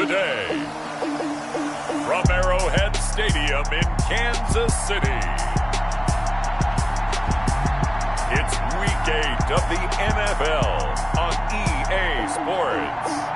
day. From Arrowhead Stadium in Kansas City, it's Week 8 of the NFL on EA Sports.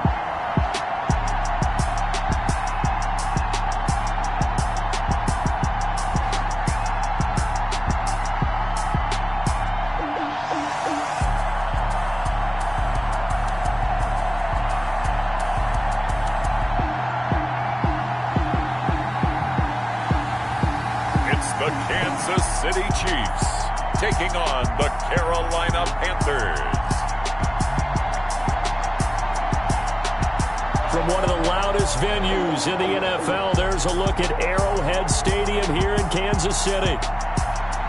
The Kansas City Chiefs taking on the Carolina Panthers. From one of the loudest venues in the NFL, there's a look at Arrowhead Stadium here in Kansas City.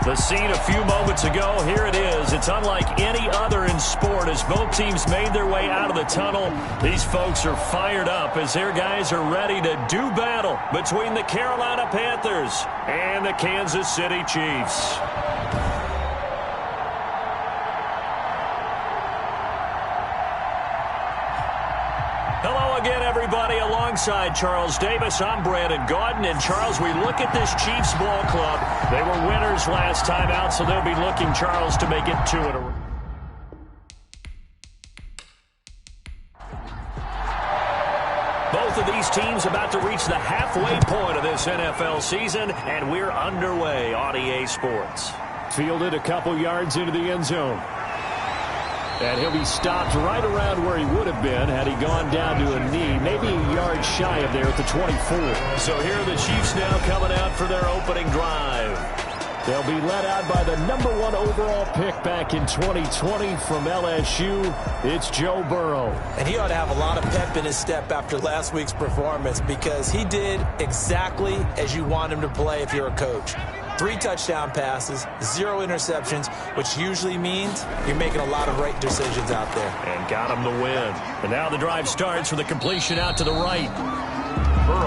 The scene a few moments ago, here it is. It's unlike any other in sport as both teams made their way out of the tunnel. These folks are fired up as their guys are ready to do battle between the Carolina Panthers and the Kansas City Chiefs. Hello again, everybody. Alongside Charles Davis, I'm Brandon Gaudin. And Charles, we look at this Chiefs ball club. They were winners last time out, so they'll be looking, Charles, to make it 2 in a row. Both of these teams about to reach the halfway point of this NFL season, and we're underway on EA Sports. Fielded a couple yards into the end zone. And he'll be stopped right around where he would have been had he gone down to a knee, maybe a yard shy of there at the 24. So here are the Chiefs now coming out for their opening drive. They'll be led out by the #1 overall pick back in 2020 from LSU. It's Joe Burrow. And he ought to have a lot of pep in his step after last week's performance because he did exactly as you want him to play if you're a coach. 3 touchdown passes, 0 interceptions, which usually means you're making a lot of right decisions out there. And got him the win. And now the drive starts with a completion out to the right.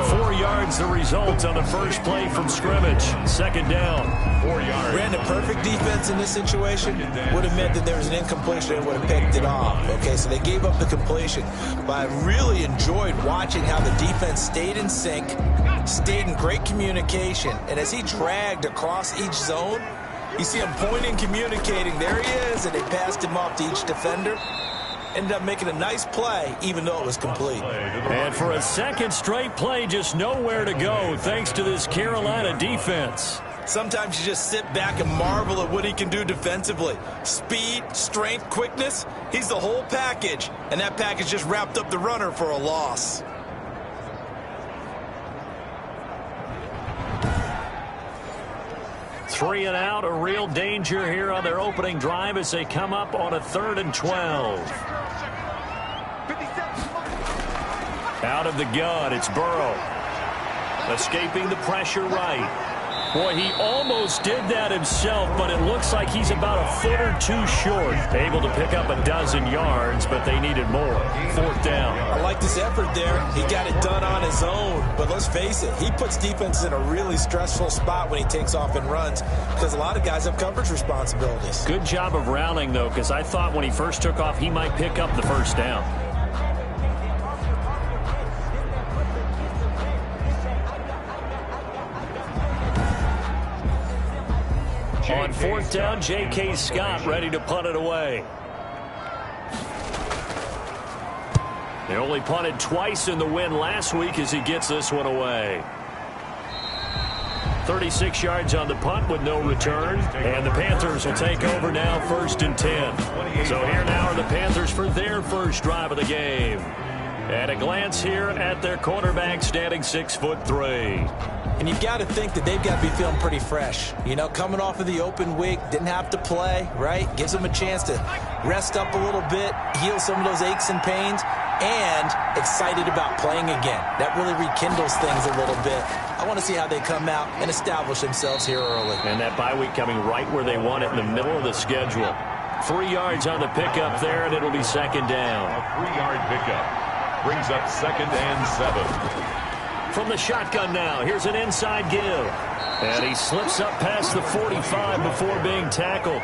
4 yards the result on the first play from scrimmage. Second down. 4 yards. Ran the perfect defense in this situation. Would have meant that there was an incompletion and would have picked it off. Okay, so they gave up the completion. But I really enjoyed watching how the defense stayed in sync, stayed in great communication. And as he dragged across each zone, you see him pointing, communicating. There he is, and they passed him off to each defender. Ended up making a nice play, even though it was complete. And for a second straight play, just nowhere to go, thanks to this Carolina defense. Sometimes you just sit back and marvel at what he can do defensively. Speed, strength, quickness, he's the whole package. And that package just wrapped up the runner for a loss. Three and out, a real danger here on their opening drive as they come up on a 3rd and 12. Out of the gun, it's Burrow. Escaping the pressure right. Boy, he almost did that himself, but it looks like he's about a foot or 2 short. Able to pick up a dozen yards, but they needed more. 4th down. I like this effort there. He got it done on his own. But let's face it, he puts defenses in a really stressful spot when he takes off and runs because a lot of guys have coverage responsibilities. Good job of rounding, though, because I thought when he first took off, he might pick up the first down. On 4th down, J.K. Scott ready to punt it away. They only punted twice in the win last week as he gets this one away. 36 yards on the punt with no return. And the Panthers will take over now, 1st and 10. So here now are the Panthers for their first drive of the game. At a glance here at their quarterback standing 6'3". And you've got to think that they've got to be feeling pretty fresh. You know, coming off of the open week, didn't have to play, right? Gives them a chance to rest up a little bit, heal some of those aches and pains, and excited about playing again. That really rekindles things a little bit. I want to see how they come out and establish themselves here early. And that bye week coming right where they want it in the middle of the schedule. 3 yards on the pickup there, and it'll be 2nd down. A 3-yard pickup brings up 2nd and 7. From the shotgun now, here's an inside give. And he slips up past the 45 before being tackled.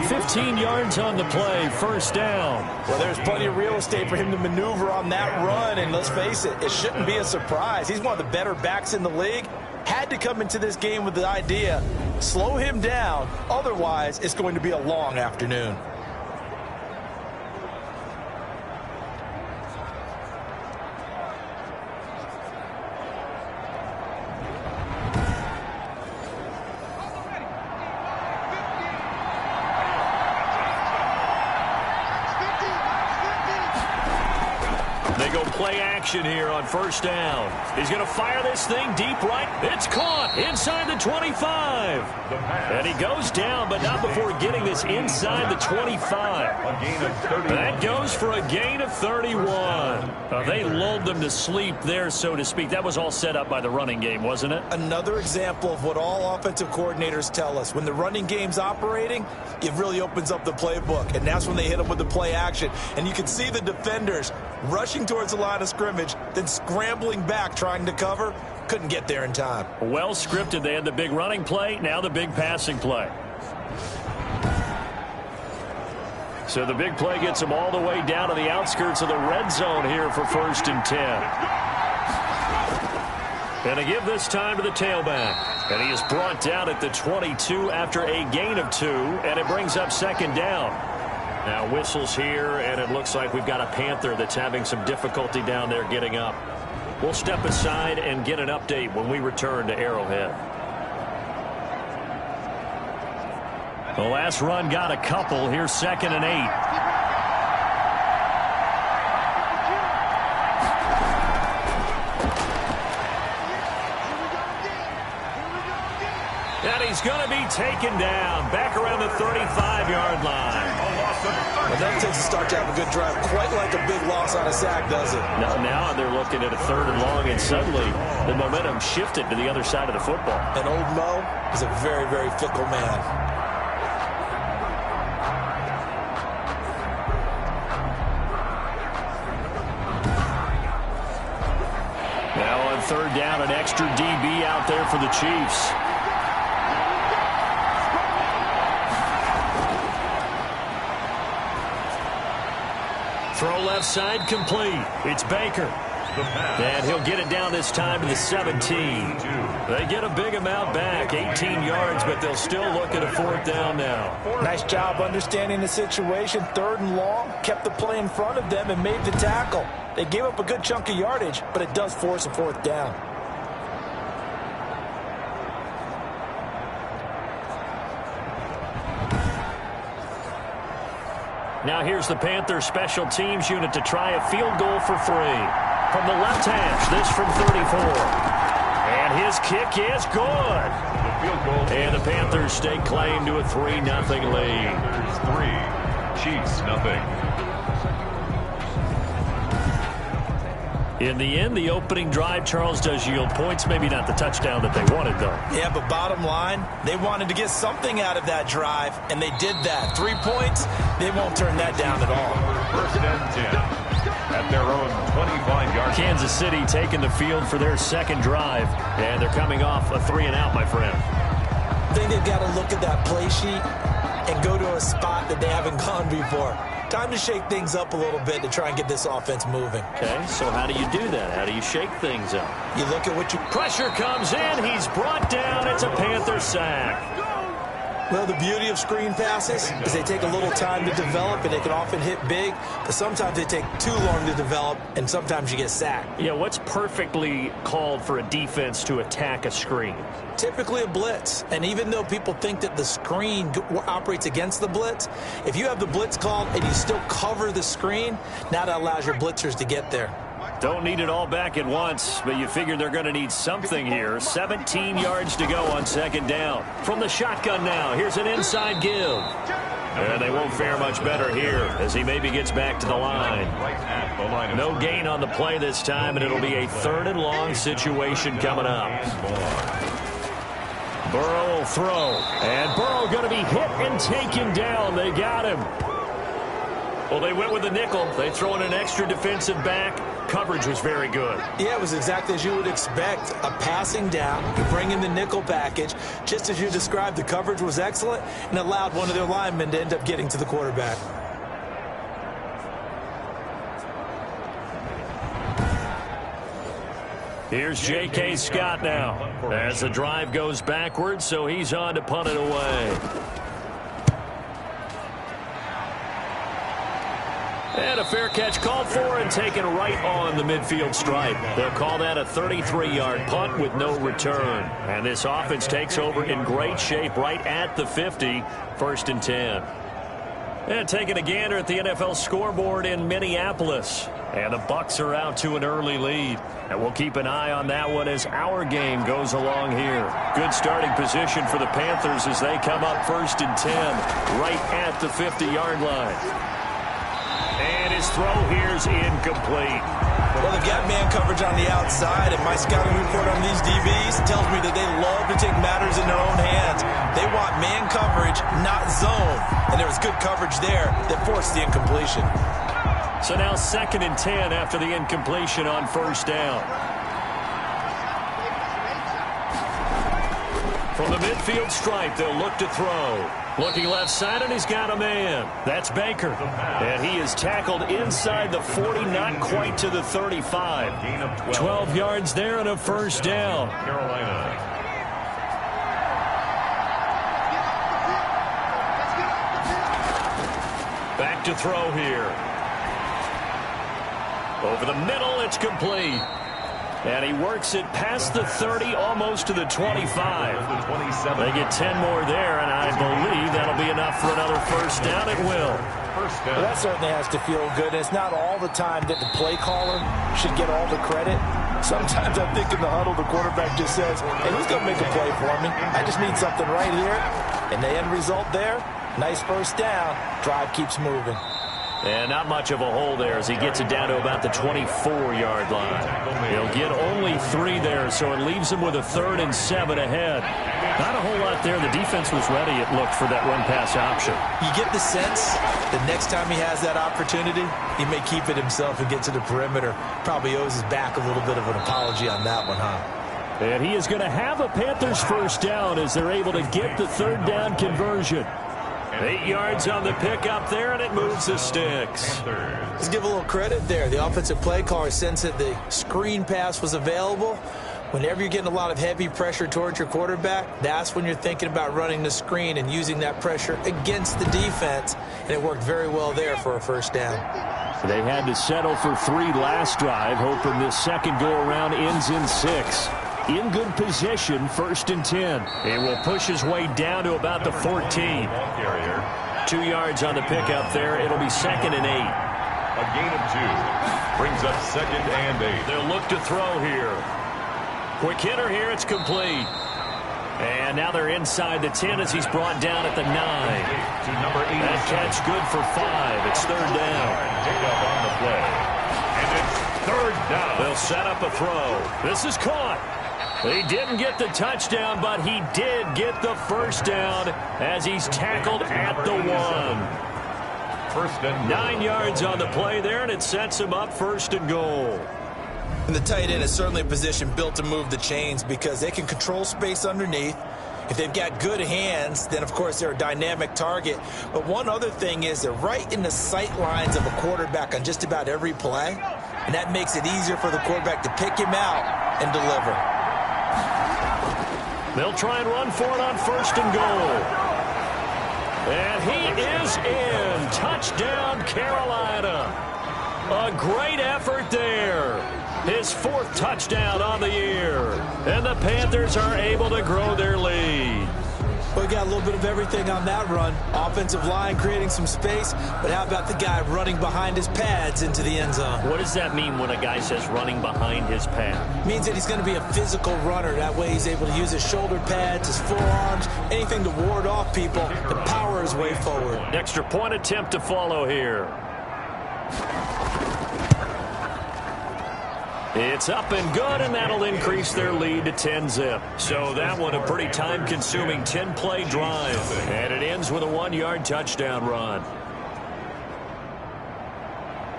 15 yards on the play, first down. Well, there's plenty of real estate for him to maneuver on that run, and let's face it, it shouldn't be a surprise. He's one of the better backs in the league. Had to come into this game with the idea, slow him down, otherwise it's going to be a long afternoon. They go play action here on first down. He's going to fire this thing deep right. It's caught inside the 25. And he goes down, but not before getting this inside the 25. That goes for a gain of 31. They lulled them to sleep there, so to speak. That was all set up by the running game, wasn't it? Another example of what all offensive coordinators tell us. When the running game's operating, it really opens up the playbook, and that's when they hit them with the play action. And you can see the defenders rushing towards the line of scrimmage, then scrambling back trying to cover. Couldn't get there in time. Well scripted. They had the big running play, now the big passing play. So the big play gets them all the way down to the outskirts of the red zone here for 1st and 10. And a give this time to the tailback. And he is brought down at the 22 after a gain of 2, and it brings up 2nd down. Now whistles here, and it looks like we've got a Panther that's having some difficulty down there getting up. We'll step aside and get an update when we return to Arrowhead. The last run got a couple. Here's 2nd and 8. And he's going to be taken down back around the 35-yard line. Well, that takes a start to have a good drive. Quite like a big loss on a sack, does it? Now they're looking at a 3rd and long, and suddenly the momentum shifted to the other side of the football. And old Mo is a very, very fickle man. Now on 3rd down, an extra DB out there for the Chiefs. Throw left side complete. It's Baker. And he'll get it down this time to the 17. They get a big amount back, 18 yards, but they'll still look at a 4th down now. Nice job understanding the situation. 3rd and long, kept the play in front of them and made the tackle. They gave up a good chunk of yardage, but it does force a 4th down. Now here's the Panthers special teams unit to try a field goal for 3. From the left hash, this from 34. And his kick is good. And the Panthers stake claim to a 3-0 lead. 3, Chiefs 0. In the end, the opening drive, Charles, does yield points. Maybe not the touchdown that they wanted, though. Yeah, but bottom line, they wanted to get something out of that drive, and they did that. 3 points, they won't turn that down at all. 1st and 10 at their own 25-yard. Kansas City taking the field for their 2nd drive, and they're coming off a 3-and-out, my friend. I think they've got to look at that play sheet and go to a spot that they haven't gone before. Time to shake things up a little bit to try and get this offense moving. Okay, so how do you do that? How do you shake things up? You look at what you... Pressure comes in. He's brought down. It's a Panther sack. Well, the beauty of screen passes is they take a little time to develop, and they can often hit big, but sometimes they take too long to develop, and sometimes you get sacked. Yeah, what's perfectly called for a defense to attack a screen? Typically a blitz, and even though people think that the screen operates against the blitz, if you have the blitz called and you still cover the screen, now that allows your blitzers to get there. Don't need it all back at once, but you figure they're going to need something here. 17 yards to go on 2nd down. From the shotgun now, here's an inside give. And they won't fare much better here as he maybe gets back to the line. No gain on the play this time, and it'll be a 3rd and long situation coming up. Burrow will throw, and Burrow going to be hit and taken down. They got him. Well, they went with the nickel. They throw in an extra defensive back. Coverage was very good. Yeah, it was exactly as you would expect. A passing down, you bring in the nickel package. Just as you described, the coverage was excellent and allowed one of their linemen to end up getting to the quarterback. Here's J.K. Scott now as the drive goes backwards, so he's on to punt it away. And a fair catch called for and taken right on the midfield stripe. They'll call that a 33-yard punt with no return. And this offense takes over in great shape right at the 50, 1st and 10. And taking a gander at the NFL scoreboard in Minneapolis. And the Bucs are out to an early lead. And we'll keep an eye on that one as our game goes along here. Good starting position for the Panthers as they come up 1st and 10 right at the 50-yard line. And his throw here's incomplete. Well, they've got man coverage on the outside, and my scouting report on these DBs tells me that they love to take matters in their own hands. They want man coverage, not zone. And there was good coverage there that forced the incompletion. So now 2nd and 10 after the incompletion on 1st down. From the midfield stripe, they'll look to throw. Looking left side, and he's got a man. That's Baker. And he is tackled inside the 40, not quite to the 35. 12 yards there and a 1st down. Carolina. Back to throw here. Over the middle, it's complete. And he works it past the 30, almost to the 25. They get 10 more there, and I believe that'll be enough for another 1st down. It will. Well, that certainly has to feel good. It's not all the time that the play caller should get all the credit. Sometimes I think in the huddle, the quarterback just says, hey, who's going to make a play for me? I just need something right here. And the end result there, nice 1st down. Drive keeps moving. And not much of a hole there as he gets it down to about the 24-yard line. He'll get only 3 there, so it leaves him with a 3rd and 7 ahead. Not a whole lot there. The defense was ready, it looked, for that run-pass option. You get the sense that next time he has that opportunity, he may keep it himself and get to the perimeter. Probably owes his back a little bit of an apology on that one, huh? And he is going to have a Panthers 1st down as they're able to get the 3rd down conversion. 8 yards on the pickup there, and it moves the sticks. Let's give a little credit there. The offensive play caller sensed that the screen pass was available. Whenever you're getting a lot of heavy pressure towards your quarterback, that's when you're thinking about running the screen and using that pressure against the defense. And it worked very well there for a 1st down. They had to settle for 3 last drive, hoping this second go-around ends in 6. In good position, 1st and 10. He will push his way down to about the 14. 2 yards on the pickup there. It'll be 2nd and 8. A gain of 2. Brings up 2nd and 8. They'll look to throw here. Quick hitter here. It's complete. And now they're inside the 10 as he's brought down at the 9. To number 8. That catch good for 5. It's 3rd down. Pick up on the play. And it's 3rd down. They'll set up a throw. This is caught. He didn't get the touchdown, but he did get the 1st down as he's tackled at the 1. 1st and 9 yards on the play there, and it sets him up 1st and goal. And the tight end is certainly a position built to move the chains because they can control space underneath. If they've got good hands, then, of course, they're a dynamic target. But one other thing is they're right in the sight lines of a quarterback on just about every play, and that makes it easier for the quarterback to pick him out and deliver. They'll try and run for it on 1st and goal. And he is in. Touchdown, Carolina. A great effort there. His 4th touchdown on the year. And the Panthers are able to grow their lead. We got a little bit of everything on that run. Offensive line creating some space, but how about the guy running behind his pads into the end zone? What does that mean when a guy says running behind his pad? Means that he's going to be a physical runner. That way he's able to use his shoulder pads, his forearms, anything to ward off people to power his way forward. Extra point attempt to follow here. It's up and good, and that'll increase their lead to 10-zip. So that one a pretty time-consuming 10-play drive. And it ends with a 1-yard touchdown run.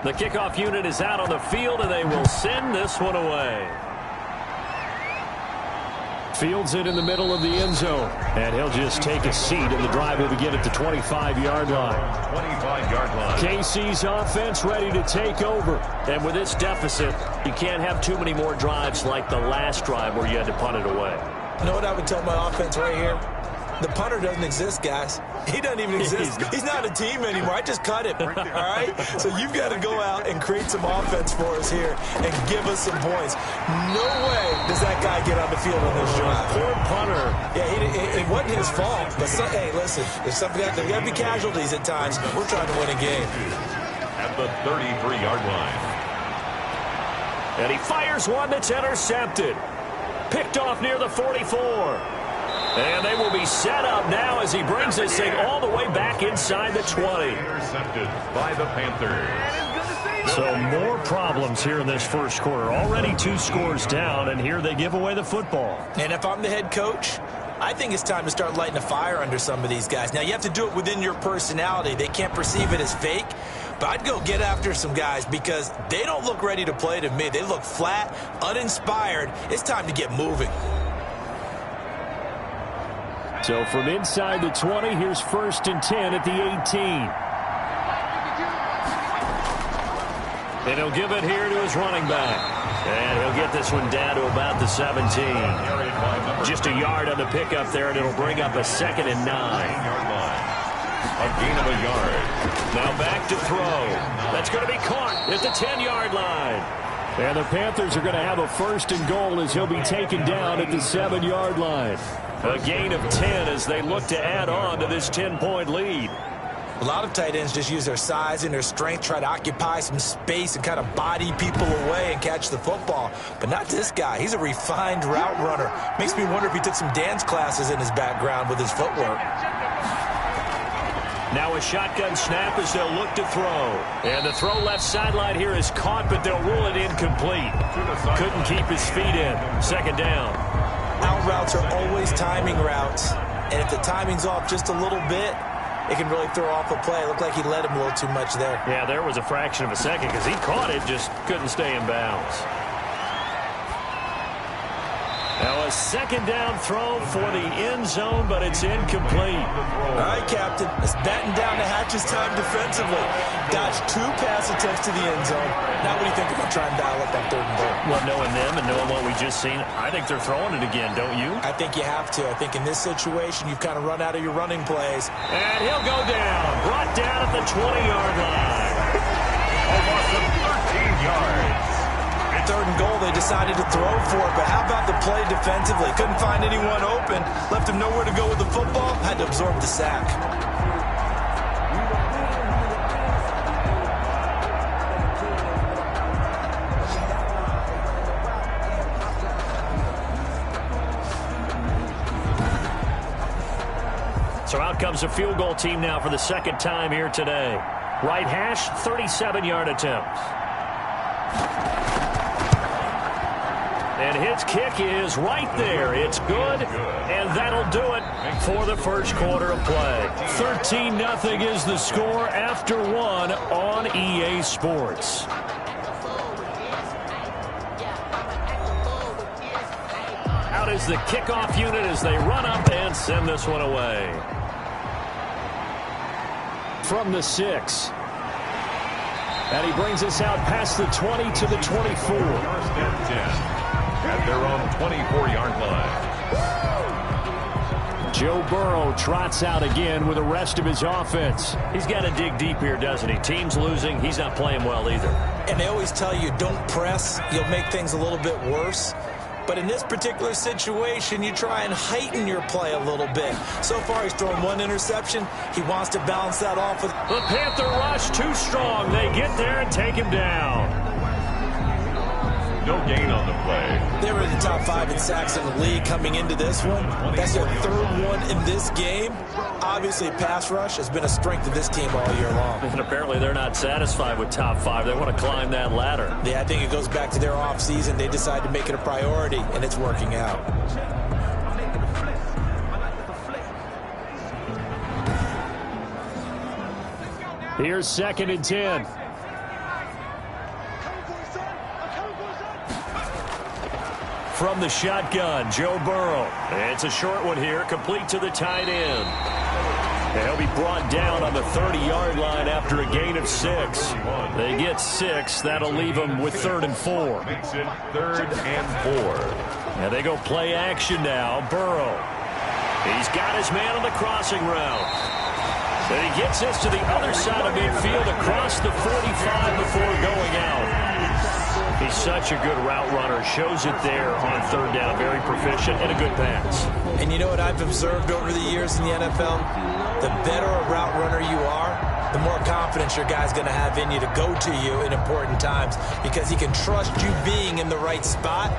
The kickoff unit is out on the field, and they will send this one away. Fields it in the middle of the end zone. And he'll just take a seat, and the drive will begin at the 25-yard line. 25-yard line. KC's offense ready to take over. And with this deficit, you can't have too many more drives like the last drive where you had to punt it away. You know what I would tell my offense right here? The punter doesn't exist, guys. He doesn't even exist. He's not a team anymore. I just cut him, all right? So you've got to go out and create some offense for us here and give us some points. No way does that guy get on the field on this drive. Poor punter. Yeah, it wasn't his fault. But hey, listen, there's got to be casualties at times. We're trying to win a game. At the 33-yard line. And he fires one that's intercepted. Picked off near the 44. And they will be set up now as he brings this thing all the way back inside the 20. Intercepted by the Panthers. So more problems here in this first quarter. Already 2 scores down, and here they give away the football. And if I'm the head coach, I think it's time to start lighting a fire under some of these guys. Now, you have to do it within your personality. They can't perceive it as fake. But I'd go get after some guys because they don't look ready to play to me. They look flat, uninspired. It's time to get moving. So from inside the 20, here's 1st and 10 at the 18. And he'll give it here to his running back. And he'll get this one down to about the 17. Just a yard on the pickup there, and it'll bring up a 2nd and 9. A gain of a yard. Now back to throw. That's going to be caught at the 10-yard line. And the Panthers are going to have a 1st and goal as he'll be taken down at the 7-yard line. A gain of 10 as they look to add on to this 10-point lead. A lot of tight ends just use their size and their strength, try to occupy some space and kind of body people away and catch the football. But not this guy. He's a refined route runner. Makes me wonder if he took some dance classes in his background with his footwork. Now a shotgun snap as they'll look to throw. And the throw left sideline here is caught, but they'll rule it incomplete. Couldn't keep his feet in. 2nd down. Out routes are always timing routes. And if the timing's off just a little bit, it can really throw off a play. It looked like he led him a little too much there. Yeah, there was a fraction of a second because he caught it, just couldn't stay in bounds. Now a 2nd down throw for the end zone, but it's incomplete. All right, Captain. Let's batten down the hatches time defensively. Dodge 2 pass attempts to the end zone. Now what do you think about trying to dial up that 3rd and goal? Well, knowing them and knowing what we just seen, I think they're throwing it again, don't you? I think you have to. I think in this situation, you've kind of run out of your running plays. And he'll go down. Brought down at the 20-yard line. A loss of 13 yards. 3rd and goal, they decided to throw for it, but how about the play defensively? Couldn't find anyone open, left him nowhere to go with the football, had to absorb the sack. So out comes a field goal team now for the 2nd time here today. Right hash, 37-yard attempt. And his kick is right there. It's good, and that'll do it for the first quarter of play. 13-0 is the score after 1 on EA Sports. Out is the kickoff unit as they run up and send this one away. From the 6. And he brings us out past the 20 to the 24. 1st and 10. At their own 24-yard line. Joe Burrow trots out again with the rest of his offense. He's got to dig deep here, doesn't he? Team's losing. He's not playing well either. And they always tell you, don't press. You'll make things a little bit worse. But in this particular situation, you try and heighten your play a little bit. So far, he's thrown 1 interception. He wants to balance that off with... The Panther rush too strong. They get there and take him down. No gain on the play. They were in the top 5 in sacks in the league coming into this one. That's their 3rd one in this game. Obviously, pass rush has been a strength of this team all year long. And apparently they're not satisfied with top 5. They want to climb that ladder. Yeah, I think it goes back to their offseason. They decided to make it a priority, and it's working out. Here's 2nd and 10. from the shotgun, Joe Burrow. It's a short one here, complete to the tight end. And he'll be brought down on the 30-yard line after a gain of 6. They get 6. That'll leave them with 3rd and 4. Makes it 3rd and 4. And they go play action now. Burrow. He's got his man on the crossing route. And he gets this to the other side of midfield across the 45 before going out. He's such a good route runner. Shows it there on 3rd down. Very proficient and a good pass. And you know what I've observed over the years in the NFL? The better a route runner you are, the more confidence your guy's going to have in you to go to you in important times because he can trust you being in the right spot,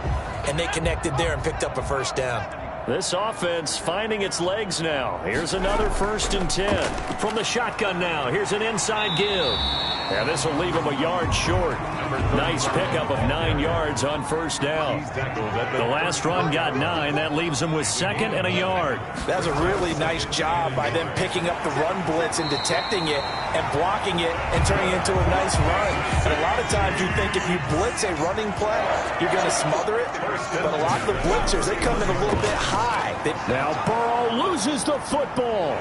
and they connected there and picked up a 1st down. This offense finding its legs now. Here's another 1st and 10. From the shotgun now, here's an inside give. And this will leave him a yard short. Nice pickup of 9 yards on 1st down. The last run got 9. That leaves him with 2nd and a yard. That's a really nice job by them picking up the run blitz and detecting it and blocking it and turning it into a nice run. And a lot of times you think if you blitz a running play, you're going to smother it. But a lot of the blitzers, they come in a little bit high. Now Burrow loses the football.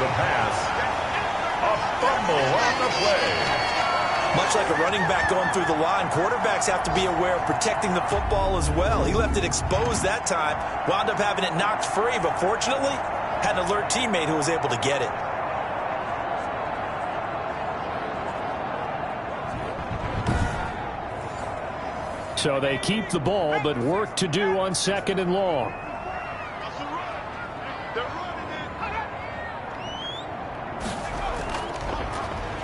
The pass. A fumble on the play. Much like a running back going through the line, quarterbacks have to be aware of protecting the football as well. He left it exposed that time, wound up having it knocked free, but fortunately, had an alert teammate who was able to get it. So they keep the ball, but work to do on 2nd and long.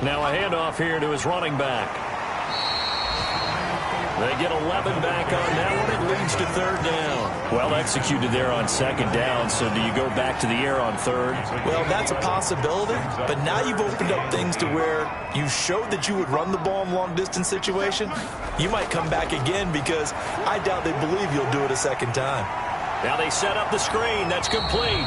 Now a handoff here to his running back. They get 11 back on that one. It leads to 3rd down. Well executed there on 2nd down. So do you go back to the air on 3rd? Well, that's a possibility. But now you've opened up things to where you showed that you would run the ball in long-distance situation. You might come back again because I doubt they believe you'll do it a 2nd time. Now they set up the screen. That's complete.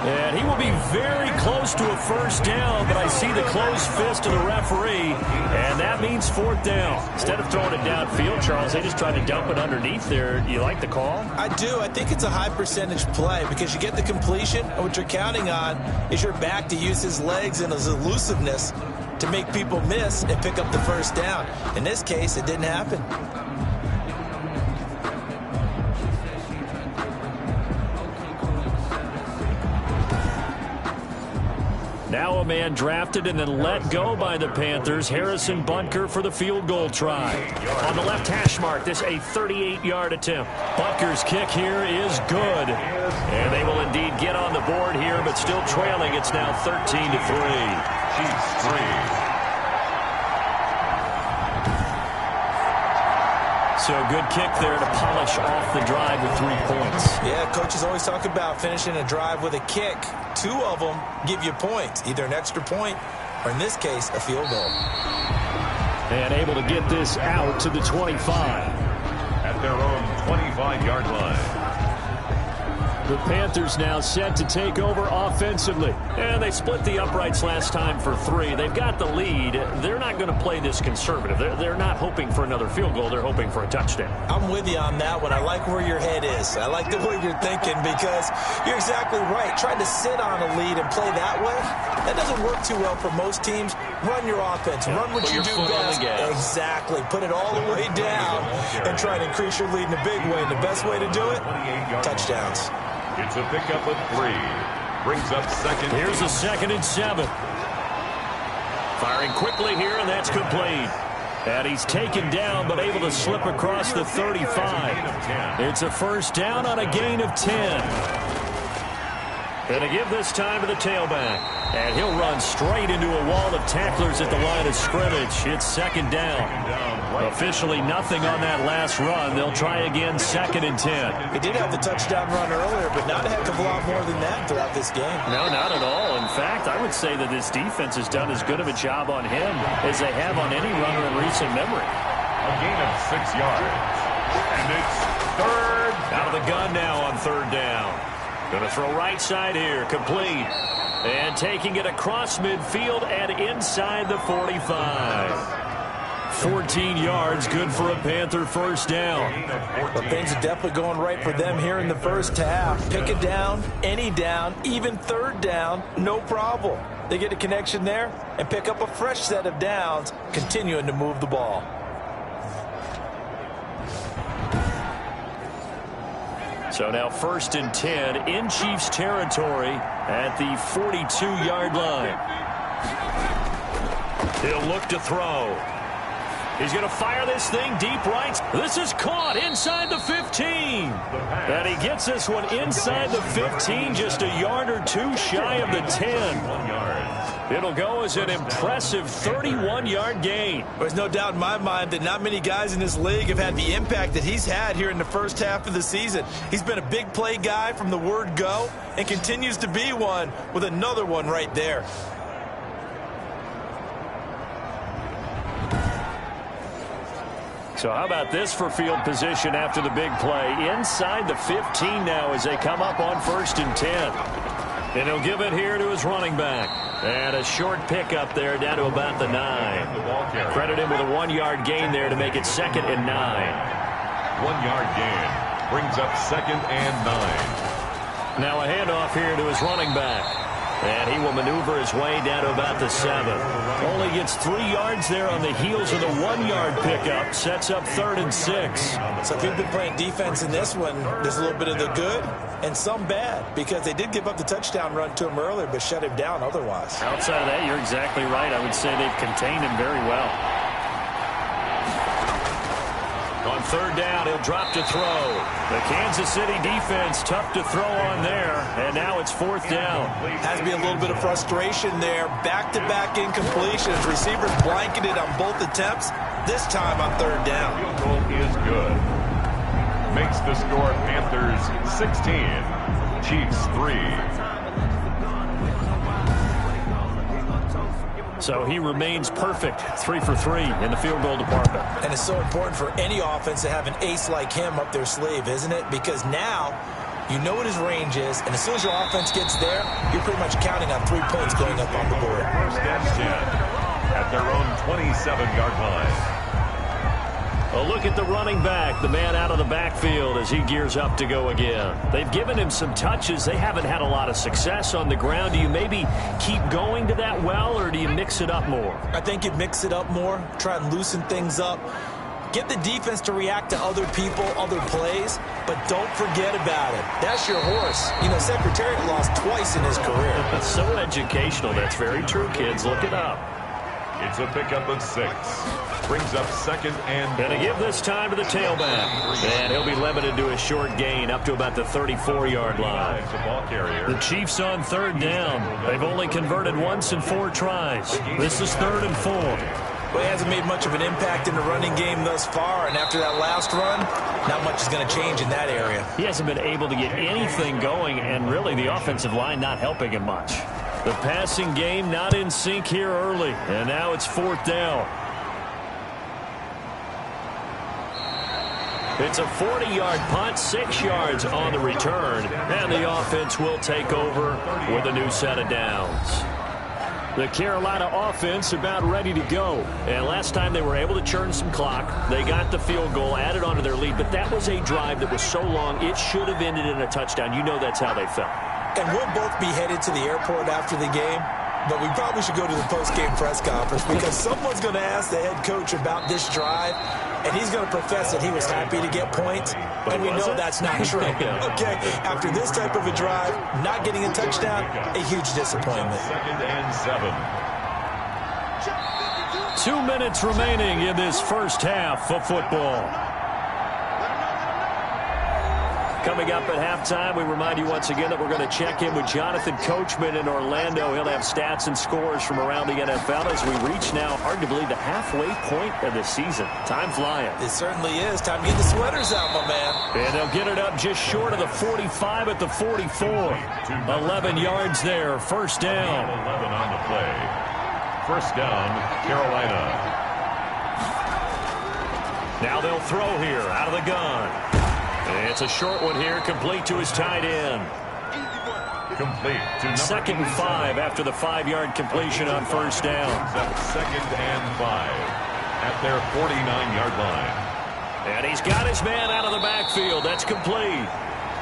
And he will be very close to a 1st down, but I see the closed fist of the referee, and that means 4th down. Instead of throwing it downfield, Charles, they just tried to dump it underneath there. You like the call? I do. I think it's a high percentage play because you get the completion, and what you're counting on is your back to use his legs and his elusiveness to make people miss and pick up the 1st down. In this case, it didn't happen. Now a man drafted and then let go by the Panthers. Harrison Butker for the field goal try. On the left hash mark, this a 38-yard attempt. Butker's kick here is good. And they will indeed get on the board here, but still trailing. It's now 13-3. Chiefs 3. So good kick there to polish off the drive with 3 points. Yeah, coaches always talk about finishing a drive with a kick. 2 of them give you points, either an extra point or, in this case, a field goal. And able to get this out to the 25. At their own 25-yard line. The Panthers now set to take over offensively. And they split the uprights last time for 3. They've got the lead. They're not going to play this conservative. They're not hoping for another field goal. They're hoping for a touchdown. I'm with you on that one. I like where your head is. I like the way you're thinking because you're exactly right. Trying to sit on a lead and play that way, that doesn't work too well for most teams. Run your offense. Run what you do best. Exactly. Put it all the way down and try to increase your lead in a big way. And the best way to do it, touchdowns. It's a pickup of 3. Brings up second. Here's a 2nd and 7. Firing quickly here, and that's complete. And he's taken down, but able to slip across the 35. It's a 1st down on a gain of 10. Going to give this time to the tailback. And he'll run straight into a wall of tacklers at the line of scrimmage. It's 2nd down. Officially nothing on that last run. They'll try again 2nd and 10. He did have the touchdown run earlier, but not a heck of a lot more than that throughout this game. No, not at all. In fact, I would say that this defense has done as good of a job on him as they have on any runner in recent memory. A gain of 6 yards. And it's 3rd. Out of the gun now on 3rd down. Going to throw right side here. Complete. And taking it across midfield and inside the 45. 14 yards, good for a Panther first down. Well, things are definitely going right for them here in the first half. Pick a down, any down, even third down, no problem. They get a connection there and pick up a fresh set of downs, continuing to move the ball. So now 1st and 10 in Chiefs territory at the 42-yard line. He'll look to throw. He's going to fire this thing deep right. This is caught inside the 15. And he gets this one inside the 15, just a yard or two shy of the 10. It'll go as an impressive 31-yard gain. There's no doubt in my mind that not many guys in this league have had the impact that he's had here in the first half of the season. He's been a big play guy from the word go and continues to be one with another one right there. So how about this for field position after the big play? Inside the 15 now as they come up on 1st and 10. And he'll give it here to his running back. And a short pickup there down to about the 9. Credit him with a 1-yard gain there to make it 2nd and 9. 1-yard gain brings up 2nd and 9. Now a handoff here to his running back. And he will maneuver his way down to about the 7. Only gets 3 yards there on the heels of the 1-yard pickup. Sets up 3rd and 6. So if you've been playing defense in this one, there's a little bit of the good and some bad, because they did give up the touchdown run to him earlier, but shut him down otherwise. Outside of that, you're exactly right. I would say they've contained him very well. On 3rd down, he'll drop to throw. The Kansas City defense tough to throw on there, and now it's 4th down. Has to be a little bit of frustration there. Back-to-back incompletions. Receivers blanketed on both attempts, this time on 3rd down. Field goal is good. Makes the score Panthers 16, Chiefs 3. So he remains perfect, 3 for 3 in the field goal department. And it's so important for any offense to have an ace like him up their sleeve, isn't it? Because now you know what his range is, and as soon as your offense gets there, you're pretty much counting on 3 points going up on the board. 1st and 10 at their own 27-yard line. A look at the running back, the man out of the backfield as he gears up to go again. They've given him some touches. They haven't had a lot of success on the ground. Do you maybe keep going to that well, or do you mix it up more? I think you mix it up more, try and loosen things up. Get the defense to react to other people, other plays, but don't forget about it. That's your horse. You know, Secretariat lost twice in his career. It's so educational. That's very true, kids. Look it up. It's a pickup of 6. Brings up 2nd and... Going to give this time to the tailback. And he'll be limited to a short gain up to about the 34-yard line. The Chiefs on 3rd down. They've only converted once in 4 tries. This is 3rd and 4. Well, he hasn't made much of an impact in the running game thus far, and after that last run, not much is going to change in that area. He hasn't been able to get anything going, and really the offensive line not helping him much. The passing game not in sync here early, and now it's 4th down. It's a 40-yard punt, 6 yards on the return, and the offense will take over with a new set of downs. The Carolina offense about ready to go. And last time they were able to churn some clock. They got the field goal, added on to their lead, but that was a drive that was so long, it should have ended in a touchdown. You know that's how they felt. And we'll both be headed to the airport after the game, but we probably should go to the post-game press conference because someone's going to ask the head coach about this drive, and he's going to profess that he was happy to get points, and we know that's not true. Okay, after this type of a drive, not getting a touchdown, a huge disappointment. 2nd and 7. 2 minutes remaining in this first half of football. Coming up at halftime, we remind you once again that we're going to check in with Jonathan Coachman in Orlando. He'll have stats and scores from around the NFL as we reach now, hard to believe, the halfway point of the season. Time flying. It certainly is. Time to get the sweaters out, my man. And they'll get it up just short of the 45 at the 44. 11 yards there. First down. 11 on the play. First down, Carolina. Now they'll throw here out of the gun. It's a short one here, complete to his tight end. Complete to number 2nd and 5 after the 5-yard completion on first down. 2nd and 5. at their 49-yard line. And he's got his man out of the backfield. That's complete.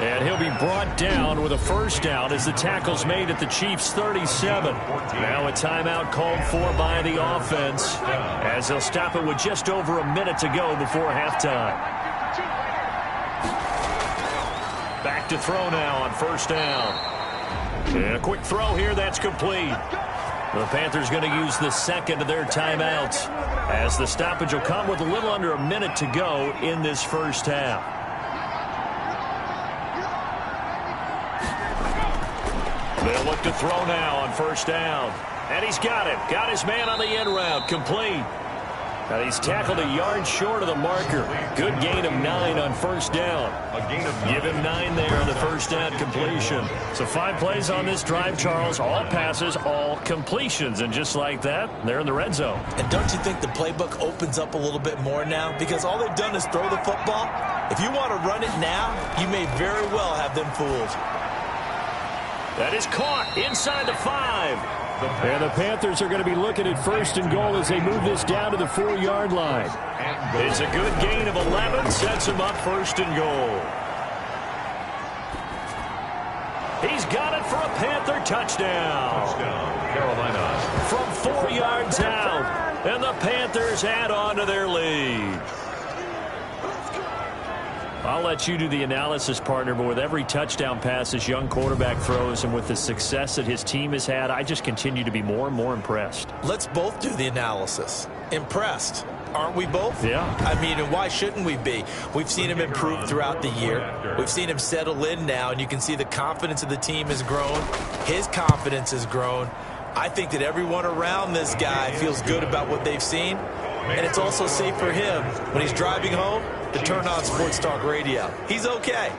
And he'll be brought down with a first down as the tackle's made at the Chiefs' 37. Now a timeout called for by the offense as they'll stop it with just over a minute to go before halftime. Back to throw now on first down. And a quick throw here, that's complete. The Panthers going to use the second of their timeouts as the stoppage will come with a little under a minute to go in this first half. They'll look to throw now on first down. And he's got it. Got his man on the end route. Complete. And he's tackled a yard short of the marker. Good gain of 9 on first down. Give him 9 there on the first down completion. So 5 plays on this drive, Charles. All passes, all completions. And just like that, they're in the red zone. And don't you think the playbook opens up a little bit more now? Because all they've done is throw the football. If you want to run it now, you may very well have them fooled. That is caught inside the 5. And the Panthers are going to be looking at first and goal as they move this down to the 4-yard line. It's a good gain of 11, sets him up first and goal. He's got it for a Panther touchdown. Carolina. From 4 yards out, and the Panthers add on to their lead. I'll let you do the analysis, partner, but with every touchdown pass this young quarterback throws and with the success that his team has had, I just continue to be more and more impressed. Let's both do the analysis. Impressed. Aren't we both? Yeah. I mean, and why shouldn't we be? We've seen him improve throughout the year. We've seen him settle in now, and you can see the confidence of the team has grown. His confidence has grown. I think that everyone around this guy feels good about what they've seen, and it's also safe for him when he's driving home to turn on Sports Talk Radio. He's okay.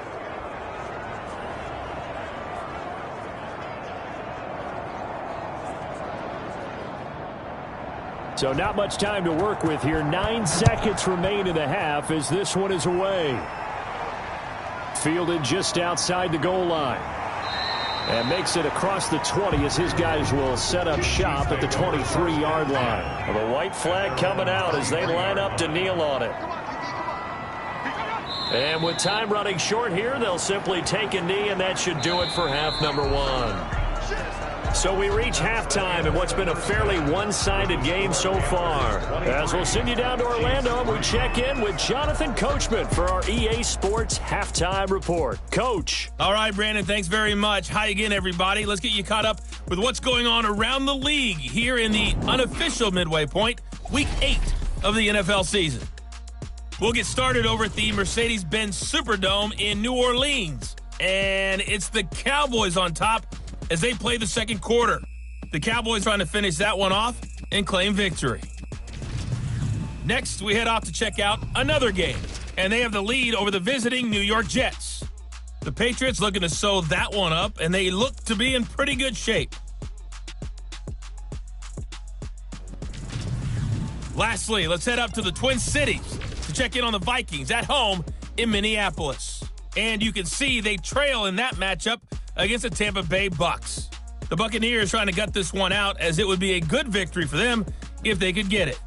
So not much time to work with here. 9 seconds remain in the half as this one is away. Fielded just outside the goal line. And makes it across the 20 as his guys will set up shop at the 23-yard line. The white flag coming out as they line up to kneel on it. And with time running short here, they'll simply take a knee, and that should do it for half number 1. So we reach halftime in what's been a fairly one-sided game so far. As we'll send you down to Orlando, and we check in with Jonathan Coachman for our EA Sports Halftime Report. Coach. All right, Brandon, thanks very much. Hi again, everybody. Let's get you caught up with what's going on around the league here in the unofficial midway point, Week 8 of the NFL season. We'll get started over at the Mercedes-Benz Superdome in New Orleans. And it's the Cowboys on top as they play the second quarter. The Cowboys trying to finish that one off and claim victory. Next, we head off to check out another game. And they have the lead over the visiting New York Jets. The Patriots looking to sew that one up, and they look to be in pretty good shape. Lastly, let's head up to the Twin Cities to check in on the Vikings at home in Minneapolis. And you can see they trail in that matchup against the Tampa Bay Bucks. The Buccaneers trying to gut this one out as it would be a good victory for them if they could get it.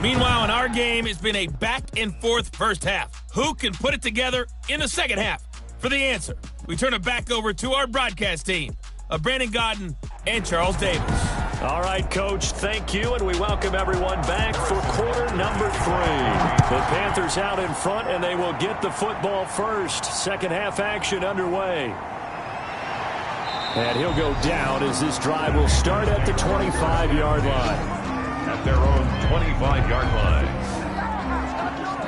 Meanwhile, in our game, it's been a back-and-forth first half. Who can put it together in the second half? For the answer, we turn it back over to our broadcast team of Brandon Godden and Charles Davis. All right, Coach, thank you, and we welcome everyone back for quarter number 3. The Panthers out in front, and they will get the football first. Second half action underway. And he'll go down as this drive will start at the 25-yard line. At their own 25-yard line.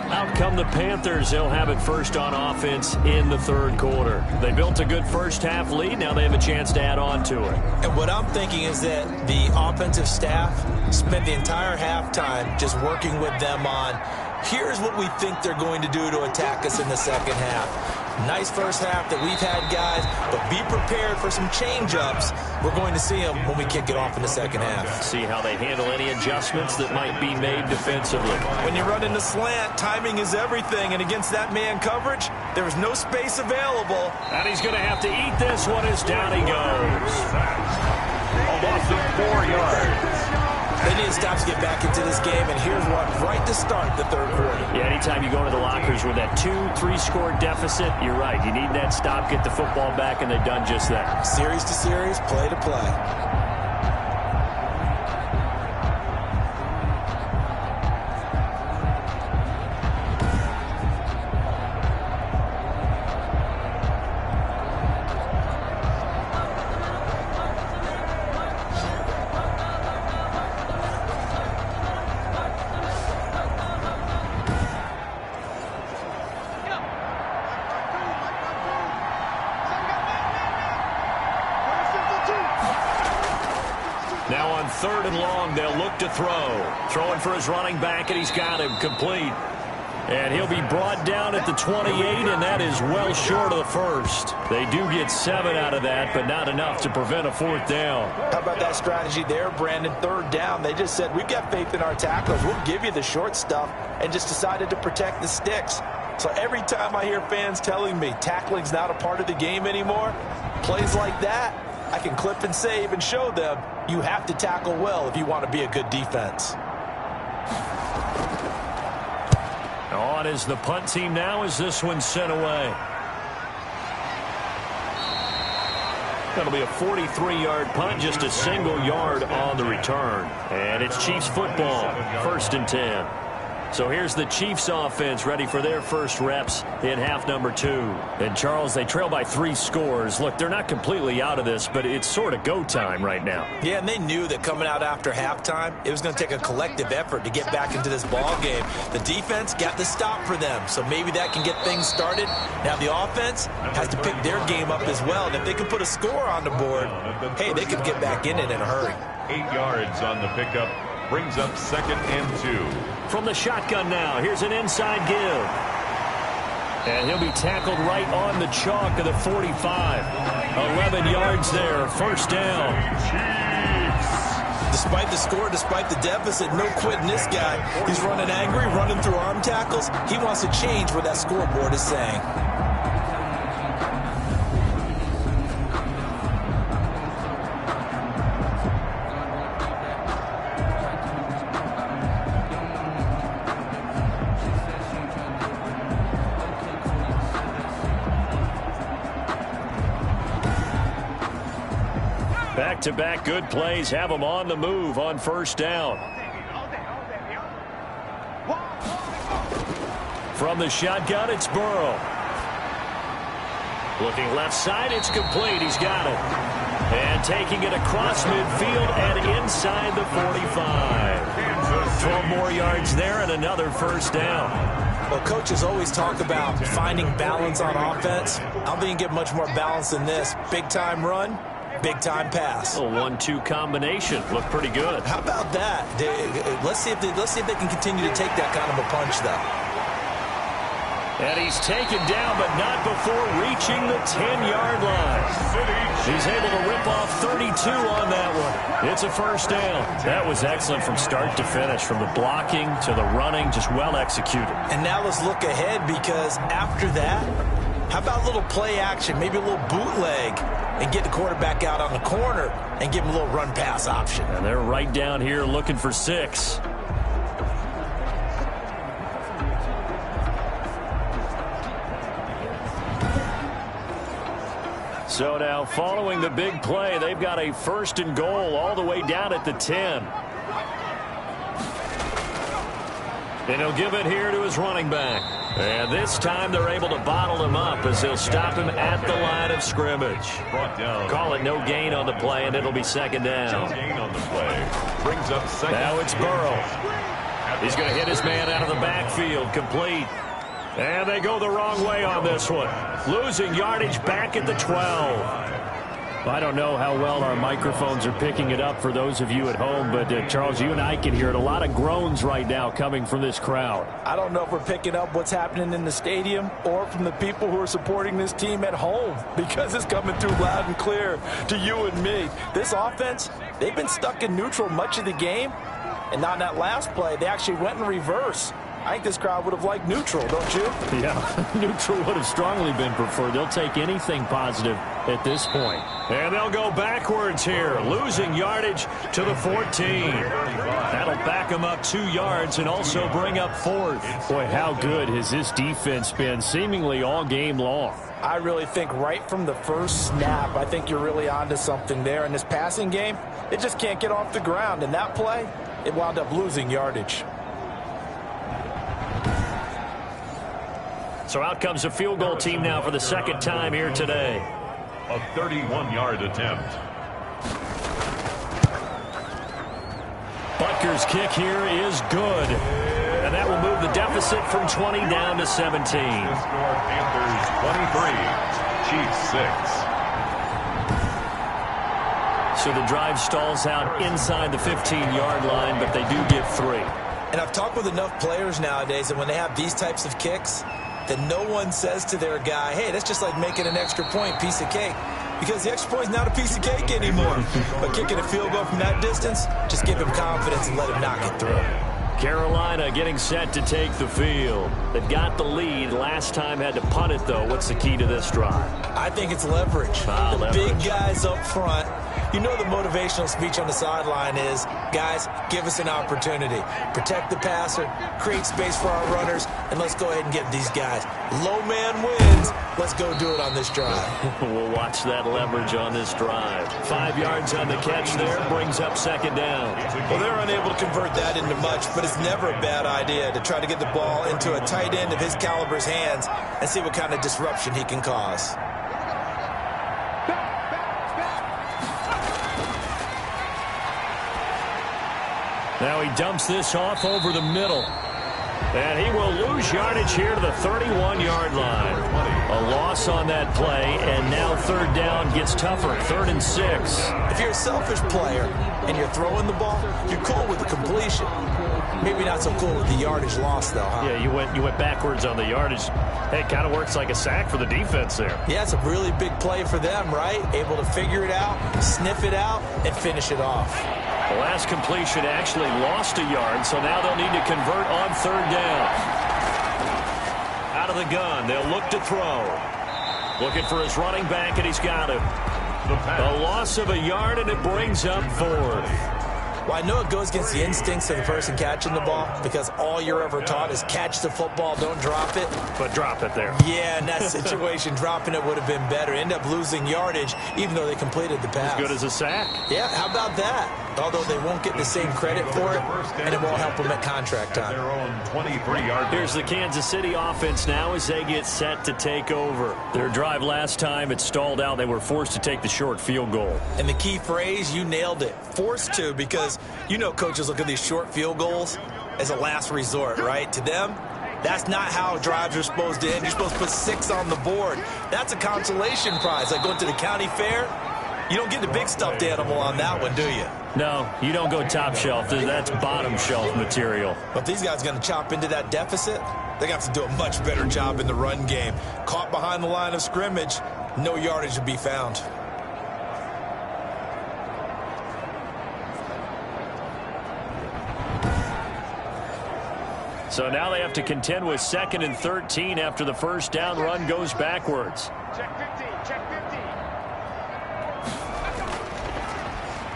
Out come the Panthers. They'll have it first on offense in the third quarter. They built a good first half lead. Now they have a chance to add on to it. And what I'm thinking is that the offensive staff spent the entire halftime just working with them on, here's what we think they're going to do to attack us in the second half. Nice first half that we've had, guys, but be prepared for some change-ups. We're going to see them when we kick it off in the second half. See how they handle any adjustments that might be made defensively. When you run into slant, timing is everything, and against that man coverage, there is no space available. And he's going to have to eat this one as down he goes. A loss of 4 yards. They need to stop to get back into this game, and here's one right to start the third quarter. Yeah, anytime you go into the lockers with that 2-3 score deficit, you're right. You need that stop, get the football back, and they've done just that. Series to series, play to play. Now on 3rd and long, they'll look to throw. Throwing for his running back, and he's got him complete. And he'll be brought down at the 28, and that is well short of the first. They do get 7 out of that, but not enough to prevent a 4th down. How about that strategy there, Brandon? 3rd down. They just said, we've got faith in our tacklers. We'll give you the short stuff, and just decided to protect the sticks. So every time I hear fans telling me tackling's not a part of the game anymore, plays like that, I can clip and save and show them you have to tackle well if you want to be a good defense. On is the punt team now as this one's sent away. That'll be a 43-yard punt, just a single yard on the return. And it's Chiefs football, 1st and 10. So here's the Chiefs offense ready for their first reps in half number 2. And Charles, they trail by 3 scores. Look, they're not completely out of this, but it's sort of go time right now. Yeah, and they knew that coming out after halftime, it was going to take a collective effort to get back into this ball game. The defense got the stop for them, so maybe that can get things started. Now the offense has to pick their game up as well, and if they can put a score on the board, hey, they could get back in it in a hurry. 8 yards on the pickup. Brings up 2nd and 2. From the shotgun now, here's an inside give. And he'll be tackled right on the chalk of the 45. 11 yards there, 1st down. Despite the score, despite the deficit, no quitting this guy. He's running angry, running through arm tackles. He wants to change what that scoreboard is saying. Back-to-back good plays have them on the move on 1st down. From the shotgun, it's Burrow. Looking left side, it's complete. He's got it. And taking it across midfield and inside the 45. 12 more yards there and another 1st down. Well, coaches always talk about finding balance on offense. I don't think you get much more balance than this. Big-time run. Big-time pass. A 1-2 combination. Looked pretty good. How about that? Let's see if they can continue to take that kind of a punch, though. And he's taken down, but not before reaching the 10-yard line. He's able to rip off 32 on that one. It's a 1st down. That was excellent from start to finish, from the blocking to the running, just well executed. And now let's look ahead, because after that, how about a little play action, maybe a little bootleg, and get the quarterback out on the corner and give him a little run-pass option. And they're right down here looking for 6. So now, following the big play, they've got a 1st and goal all the way down at the 10. And he'll give it here to his running back. And this time they're able to bottle him up as they'll stop him at the line of scrimmage. Call it no gain on the play, and it'll be 2nd down. No gain on the play. Brings up 2nd. Now it's Burrow. He's going to hit his man out of the backfield, complete. And they go the wrong way on this one. Losing yardage back at the 12. I don't know how well our microphones are picking it up for those of you at home, but Charles, you and I can hear it. A lot of groans right now coming from this crowd. I don't know if we're picking up what's happening in the stadium or from the people who are supporting this team at home, because it's coming through loud and clear to you and me. This offense, they've been stuck in neutral much of the game, and on that last play, they actually went in reverse. I think this crowd would have liked neutral, don't you? Yeah, neutral would have strongly been preferred. They'll take anything positive at this point. And they'll go backwards here, losing yardage to the 14. That'll back them up 2 yards and also bring up 4th. Boy, how good has this defense been seemingly all game long? I really think right from the first snap, I think you're really onto something there. In this passing game, it just can't get off the ground. And that play, it wound up losing yardage. So out comes a field goal team now for the second time here today. A 31-yard attempt. Butker's kick here is good. And that will move the deficit from 20 down to 17. The score, Panthers 23, Chiefs 6. So the drive stalls out inside the 15-yard line, but they do get 3. And I've talked with enough players nowadays that when they have these types of kicks, that no one says to their guy, hey, that's just like making an extra point, piece of cake. Because the extra point is not a piece of cake anymore. But kicking a field goal from that distance, just give him confidence and let him knock it through. Carolina getting set to take the field. They've got the lead. Last time had to punt it, though. What's the key to this drive? I think it's leverage. The big guys up front. You know the motivational speech on the sideline is, guys, give us an opportunity. Protect the passer, create space for our runners, and let's go ahead and get these guys. Low man wins. Let's go do it on this drive. We'll watch that leverage on this drive. 5 yards on the catch there, brings up second down. Well, they're unable to convert that into much, but it's never a bad idea to try to get the ball into a tight end of his caliber's hands and see what kind of disruption he can cause. Now he dumps this off over the middle. And he will lose yardage here to the 31-yard line. A loss on that play, and now third down gets tougher, 3rd and 6. If you're a selfish player and you're throwing the ball, you're cool with the completion. Maybe not so cool with the yardage loss, though, huh? Yeah, you went backwards on the yardage. Hey, it kind of works like a sack for the defense there. Yeah, it's a really big play for them, right? Able to figure it out, sniff it out, and finish it off. The last completion actually lost a yard, so now they'll need to convert on third down. Out of the gun, they'll look to throw. Looking for his running back, and he's got it. A loss of a yard, and it brings up 4th. Well, I know it goes against the instincts of the person catching the ball because all you're ever taught is catch the football, don't drop it. But drop it there. Yeah, in that situation, dropping it would have been better. End up losing yardage, even though they completed the pass. As good as a sack. Yeah, how about that? Although they won't get the same credit for it, and it won't help them at contract time. Their own 23-yard. Here's the Kansas City offense now as they get set to take over. Their drive last time, it stalled out. They were forced to take the short field goal. And the key phrase, you nailed it. Forced to, because you know coaches look at these short field goals as a last resort, right? To them, that's not how drives are supposed to end. You're supposed to put 6 on the board. That's a consolation prize. Like going to the county fair, you don't get the big stuffed animal on that one, do you? No, you don't go top shelf. That's bottom shelf material. But these guys are going to chop into that deficit. They're going to have to do a much better job in the run game. Caught behind the line of scrimmage, no yardage to be found. So now they have to contend with 2nd and 13 after the first down run goes backwards. Check 15, check 15.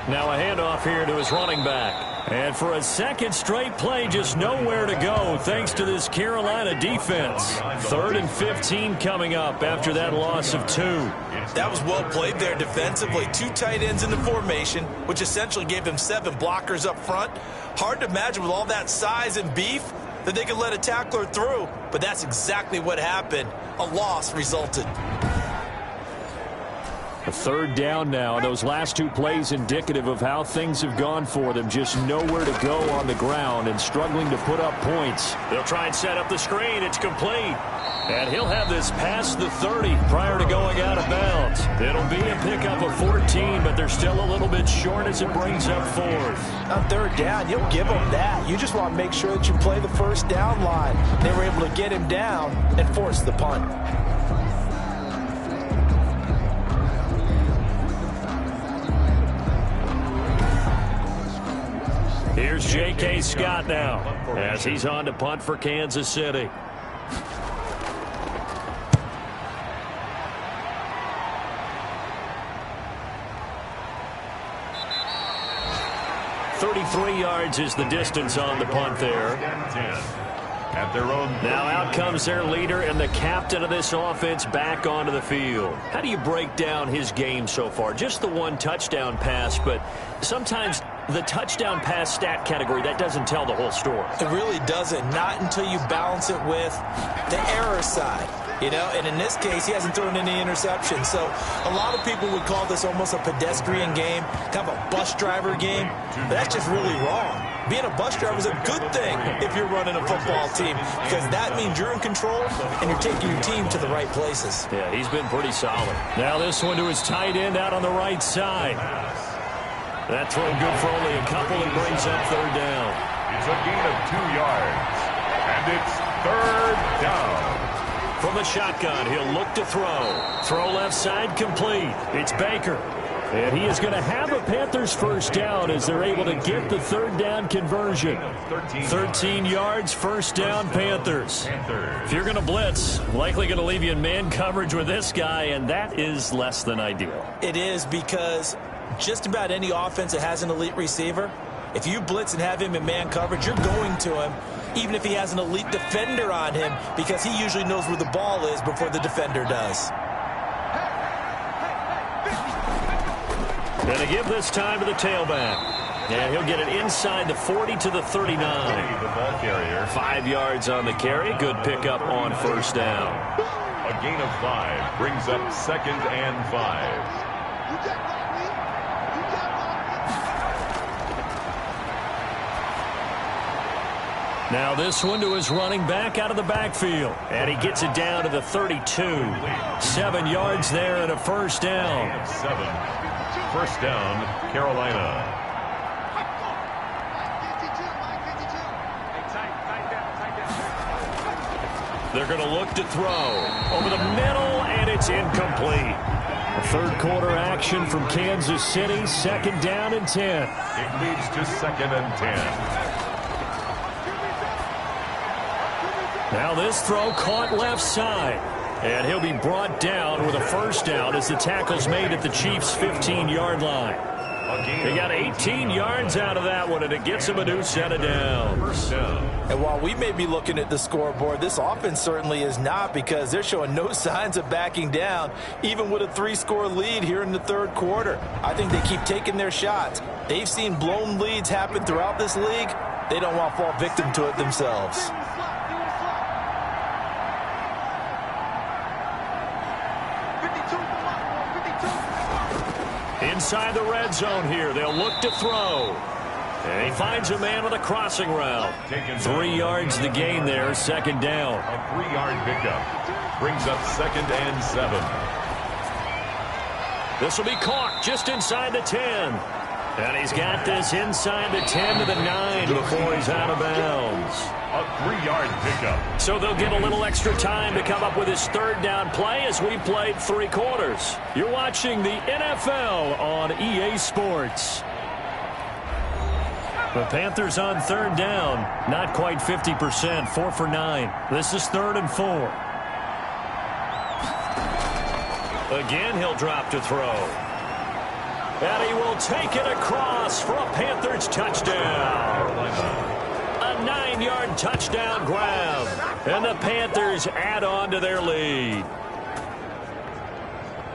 Now a handoff here to his running back. And for a second straight play, just nowhere to go thanks to this Carolina defense. 3rd and 15 coming up after that loss of 2. That was well played there defensively. 2 tight ends in the formation, which essentially gave them 7 blockers up front. Hard to imagine with all that size and beef that they could let a tackler through, but that's exactly what happened. A loss resulted. A 3rd down now. Those last 2 plays indicative of how things have gone for them. Just nowhere to go on the ground and struggling to put up points. They'll try and set up the screen. It's complete. And he'll have this past the 30 prior to going out of bounds. It'll be a pickup of 14, but they're still a little bit short as it brings up 4th. On 3rd down, you'll give them that. You just want to make sure that you play the first down line. They were able to get him down and force the punt. Here's Here's J.K. Scott now as he's on to punt for Kansas City. .33 yards is the distance on the punt there. At their own. Now out comes their leader and the captain of this offense back onto the field. How do you break down his game so far? Just the one touchdown pass, but sometimes the touchdown pass stat category, that doesn't tell the whole story. It really doesn't. Not until you balance it with the error side. You know, and in this case, he hasn't thrown any interceptions. So a lot of people would call this almost a pedestrian game, kind of a bus driver game. But that's just really wrong. Being a bus driver is a good thing if you're running a football team, because that means you're in control and you're taking your team to the right places. Yeah, he's been pretty solid. Now this one to his tight end out on the right side. That throw good for only a couple and brings up third down. It's a gain of 2 yards, and it's third down. From the shotgun, he'll look to throw. Throw left side complete. It's Baker. And he is going to have a Panthers first down as they're able to get the third down conversion. 13 yards, first down, Panthers. If you're going to blitz, likely going to leave you in man coverage with this guy, and that is less than ideal. It is, because just about any offense that has an elite receiver, if you blitz and have him in man coverage, you're going to him, even if he has an elite defender on him, because he usually knows where the ball is before the defender does. Going to give this time to the tailback. And he'll get it inside the 40 to the 39. The ball carrier. 5 yards on the carry. Good pickup on first down. A gain of 5 brings up 2nd and 5. Now this one to his running back out of the backfield. And he gets it down to the 32. 7 yards there and a first down. 7. First down, Carolina. They're going to look to throw. Over the middle, and it's incomplete. A third quarter action from Kansas City. 2nd down and 10. It leads to 2nd and 10. Now this throw caught left side. And he'll be brought down with a first down as the tackle's made at the Chiefs' 15-yard line. They got 18 yards out of that one, and it gets him a new set of downs. And while we may be looking at the scoreboard, this offense certainly is not, because they're showing no signs of backing down, even with a 3-score lead here in the third quarter. I think they keep taking their shots. They've seen blown leads happen throughout this league. They don't want to fall victim to it themselves. Inside the red zone here, they'll look to throw. And he finds a man with a crossing route. 3 yards the gain there, 2nd down. A 3-yard pickup brings up 2nd and 7. This will be caught just inside the 10. And he's got this inside the 10 to the 9 before he's out of bounds. A 3-yard pickup. So they'll get a little extra time to come up with his third down play as we played 3 quarters. You're watching the NFL on EA Sports. The Panthers on third down, not quite 50%, 4 for 9. This is 3rd and 4. Again, he'll drop to throw. And he will take it across for a Panthers touchdown. A 9-yard touchdown grab. And the Panthers add on to their lead.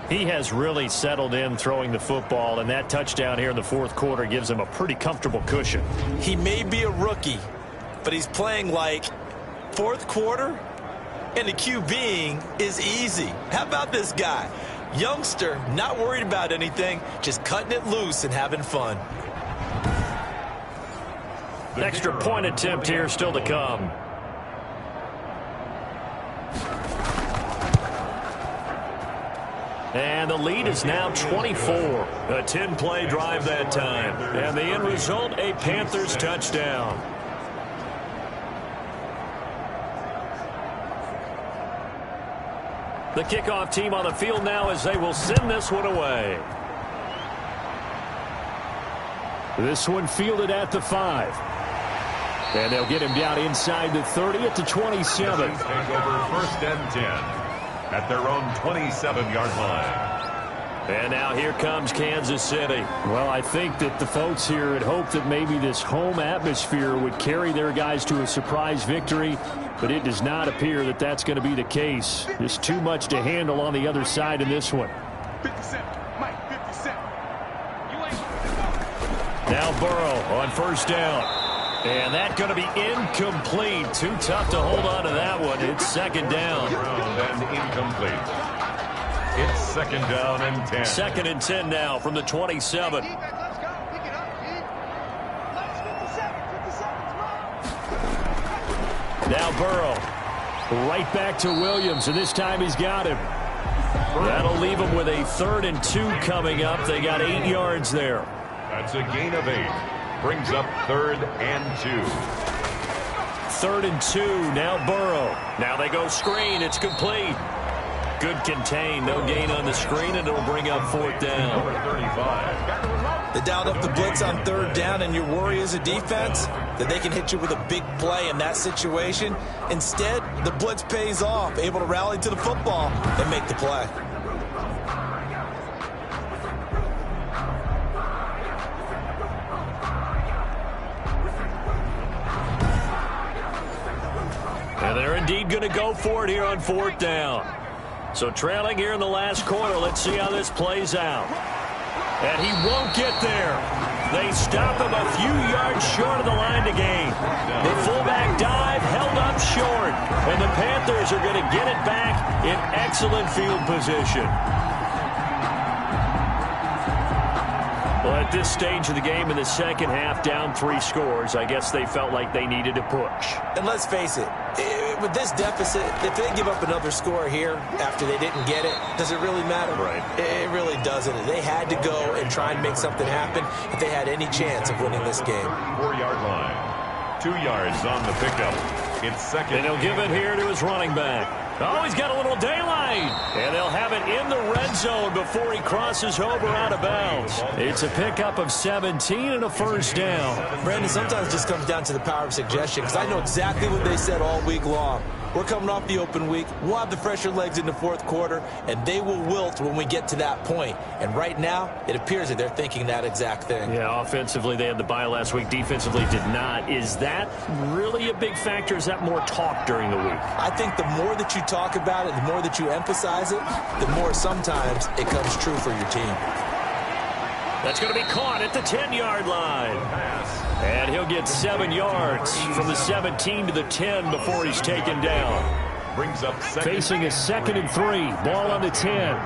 He has really settled in throwing the football, and that touchdown here in the 4th quarter gives him a pretty comfortable cushion. He may be a rookie, but he's playing like 4th quarter, and the QBing is easy. How about this guy? Youngster, not worried about anything, just cutting it loose and having fun. Extra point attempt here still to come. And the lead is now 24. A 10-play drive that time. And the end result, a Panthers touchdown. The kickoff team on the field now as they will send this one away. This one fielded at the 5. And they'll get him down inside the 30 at the 27. Take over first and 10 at their own 27-yard line. And now here comes Kansas City. Well, I think that the folks here had hoped that maybe this home atmosphere would carry their guys to a surprise victory, but it does not appear that that's going to be the case. There's too much to handle on the other side in this one. 57. Mike, 57. Now Burrow on first down. And that's going to be incomplete. Too tough to hold on to that one. It's second down. And incomplete. It's second down and 10. Second and 10 now from the 27. Let's go. Pick it up, G. Let's 57. Now Burrow. Right back to Williams, and this time he's got him. That'll leave him with a 3rd and 2 coming up. They got 8 yards there. That's a gain of 8. Brings up 3rd and 2. 3rd and 2. Now Burrow. Now they go screen. It's complete. Good contain. No gain on the screen, and it'll bring up 4th down. Number 35. They dialed up the blitz on 3rd down, and your worry as a defense that they can hit you with a big play in that situation. Instead, the blitz pays off, able to rally to the football and make the play. And they're indeed going to go for it here on 4th down. So trailing here in the last quarter. Let's see how this plays out. And he won't get there. They stop him a few yards short of the line to gain. The fullback dive held up short. And the Panthers are going to get it back in excellent field position. Well, at this stage of the game in the second half, down 3 scores, I guess they felt like they needed to push. And let's face it, with this deficit, if they give up another score here after they didn't get it, does it really matter? Right. It really doesn't. They had to go and try and make something happen if they had any chance of winning this game. 4-yard line. 2 yards on the pickup. It's second. And he'll give it here to his running back. Oh, he's got a little daylight. And they'll have it in the red zone before he crosses over out of bounds. It's a pickup of 17 and a first down. Brandon, sometimes it just comes down to the power of suggestion, because I know exactly what they said all week long. We're coming off the open week. We'll have the fresher legs in the 4th quarter, and they will wilt when we get to that point. And right now, it appears that they're thinking that exact thing. Yeah, offensively, they had the bye last week. Defensively, did not. Is that really a big factor? Is that more talk during the week? I think the more that you talk about it, the more that you emphasize it, the more sometimes it comes true for your team. That's going to be caught at the 10-yard line. And he'll get 7 yards from the 17 to the 10 before he's taken down. Brings up second. Facing a 2nd and 3. Ball on the 10.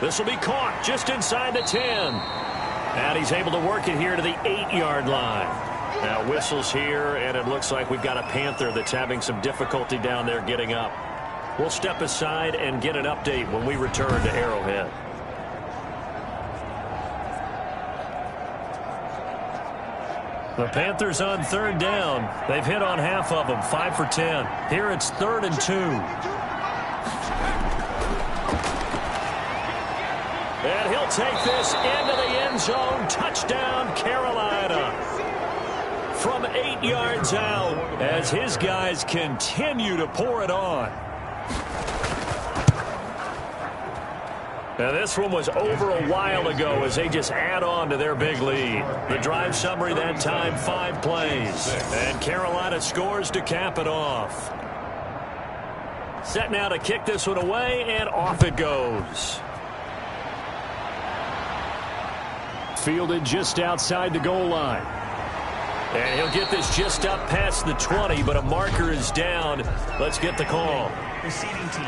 This will be caught just inside the 10. And he's able to work it here to the 8-yard line. Now whistles here, and it looks like we've got a Panther that's having some difficulty down there getting up. We'll step aside and get an update when we return to Arrowhead. The Panthers on 3rd down. They've hit on half of them, 5 for 10. Here it's 3rd and 2. And he'll take this into the end zone. Touchdown, Carolina. From 8 yards out as his guys continue to pour it on. Now this one was over a while ago as they just add on to their big lead. The drive summary that time, 5 plays. And Carolina scores to cap it off. Set now to kick this one away, and off it goes. Fielded just outside the goal line. And he'll get this just up past the 20, but a marker is down. Let's get the call. Receiving team.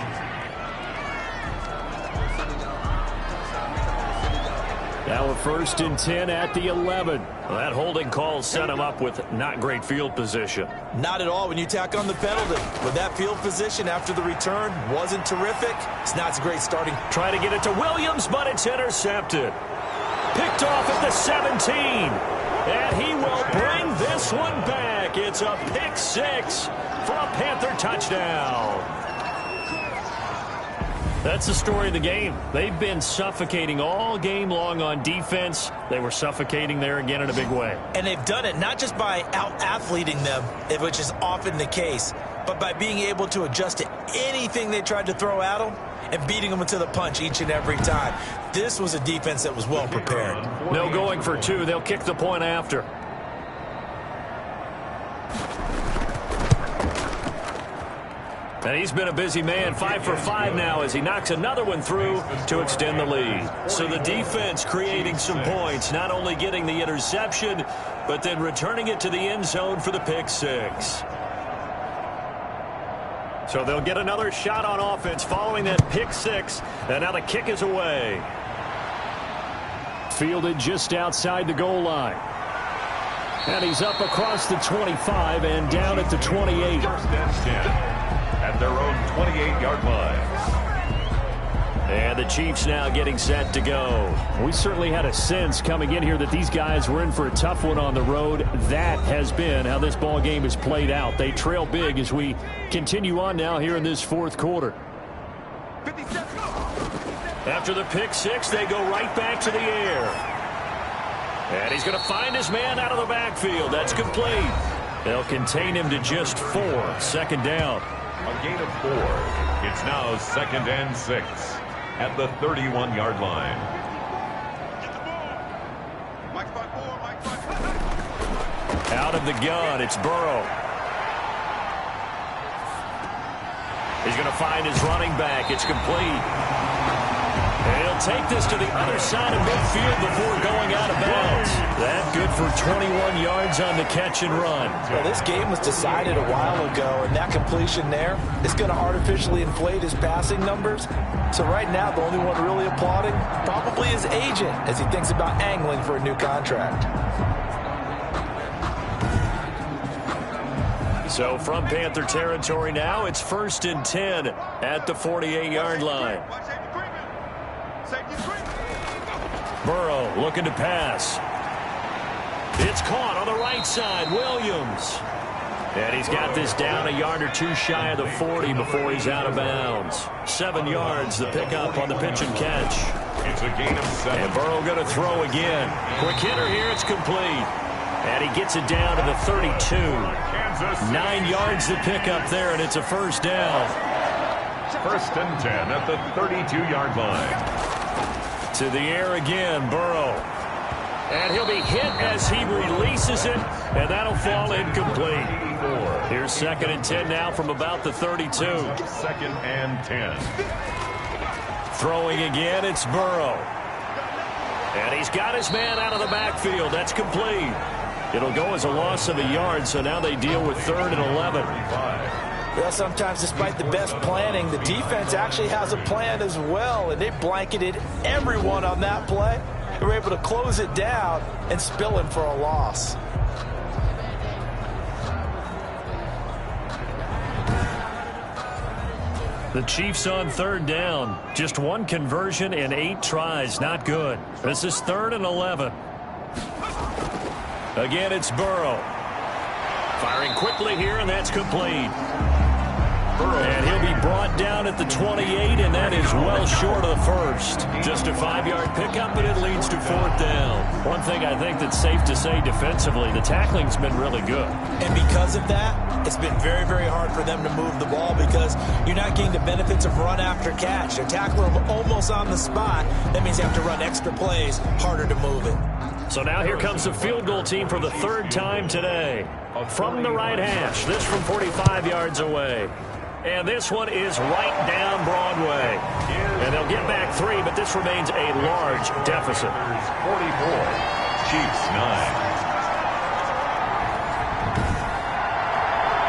Now a 1st and 10 at the 11. Well, that holding call set him up with not great field position. Not at all when you tack on the penalty. With that field position after the return wasn't terrific. It's not a great starting. Try to get it to Williams, but it's intercepted. Picked off at the 17. And he will bring this one back. back. It's a pick six for a Panther touchdown. That's the story of the game. They've been suffocating all game long on defense. They were suffocating there again in a big way. And they've done it not just by out-athleting them, which is often the case, but by being able to adjust to anything they tried to throw at them and beating them to the punch each and every time. This was a defense that was well prepared. No going for two. They'll kick the point after. And he's been a busy man, 5 for 5 now as he knocks another one through to extend the lead. So the defense creating some points, not only getting the interception, but then returning it to the end zone for the pick six. So they'll get another shot on offense following that pick six, and now the kick is away. Fielded just outside the goal line. And he's up across the 25 and down at the 28. First and 10. At their own 28-yard line. And the Chiefs now getting set to go. We certainly had a sense coming in here that these guys were in for a tough one on the road. That has been how this ball game has played out. They trail big as we continue on now here in this fourth quarter. 57. After the pick six, they go right back to the air. And he's going to find his man out of the backfield. That's complete. They'll contain him to just 4. Second down. A gain of 4. It's now 2nd and 6 at the 31-yard line. Get the ball. Mike 5-4, Mike 5-4. Out of the gun, it's Burrow. He's going to find his running back. It's complete. And he'll take this to the other side of midfield before going out of bounds. That good for 21 yards on the catch and run. Well, this game was decided a while ago, and that completion there is going to artificially inflate his passing numbers. So right now, the only one really applauding probably his agent as he thinks about angling for a new contract. So from Panther territory now, it's 1st and 10 at the 48-yard line. Burrow looking to pass. It's caught on the right side. Williams. And he's got this down a yard or two shy of the 40 before he's out of bounds. 7 yards, the pickup on the pitch and catch. It's a gain of 7. And Burrow going to throw again. Quick hitter here, it's complete. And he gets it down to the 32. 9 yards to pick up there, and it's a first down. 1st and 10 at the 32-yard line. To the air again, Burrow. And he'll be hit as he releases it, and that'll fall incomplete. Here's 2nd and 10 now from about the 32. 2nd and 10. Throwing again, it's Burrow. And he's got his man out of the backfield. That's complete. It'll go as a loss of a yard, so now they deal with 3rd and 11. Well, sometimes despite the best planning, the defense actually has a plan as well, and they blanketed everyone on that play. They were able to close it down and spill him for a loss. The Chiefs on 3rd down. Just 1 conversion and 8 tries. Not good. This is 3rd and 11. Again, it's Burrow. Firing quickly here, and that's complete. And he'll be brought down at the 28, and that is well short of the first. Just a 5-yard pickup, and it leads to 4th down. One thing I think that's safe to say defensively, the tackling's been really good. And because of that, it's been very, very hard for them to move the ball because you're not getting the benefits of run after catch. They're tackling them almost on the spot. That means you have to run extra plays, harder to move it. So now here comes the field goal team for the 3rd time today. From the right hash, this from 45 yards away. And this one is right down Broadway. And they'll get back 3, but this remains a large deficit. 44, Chiefs 9.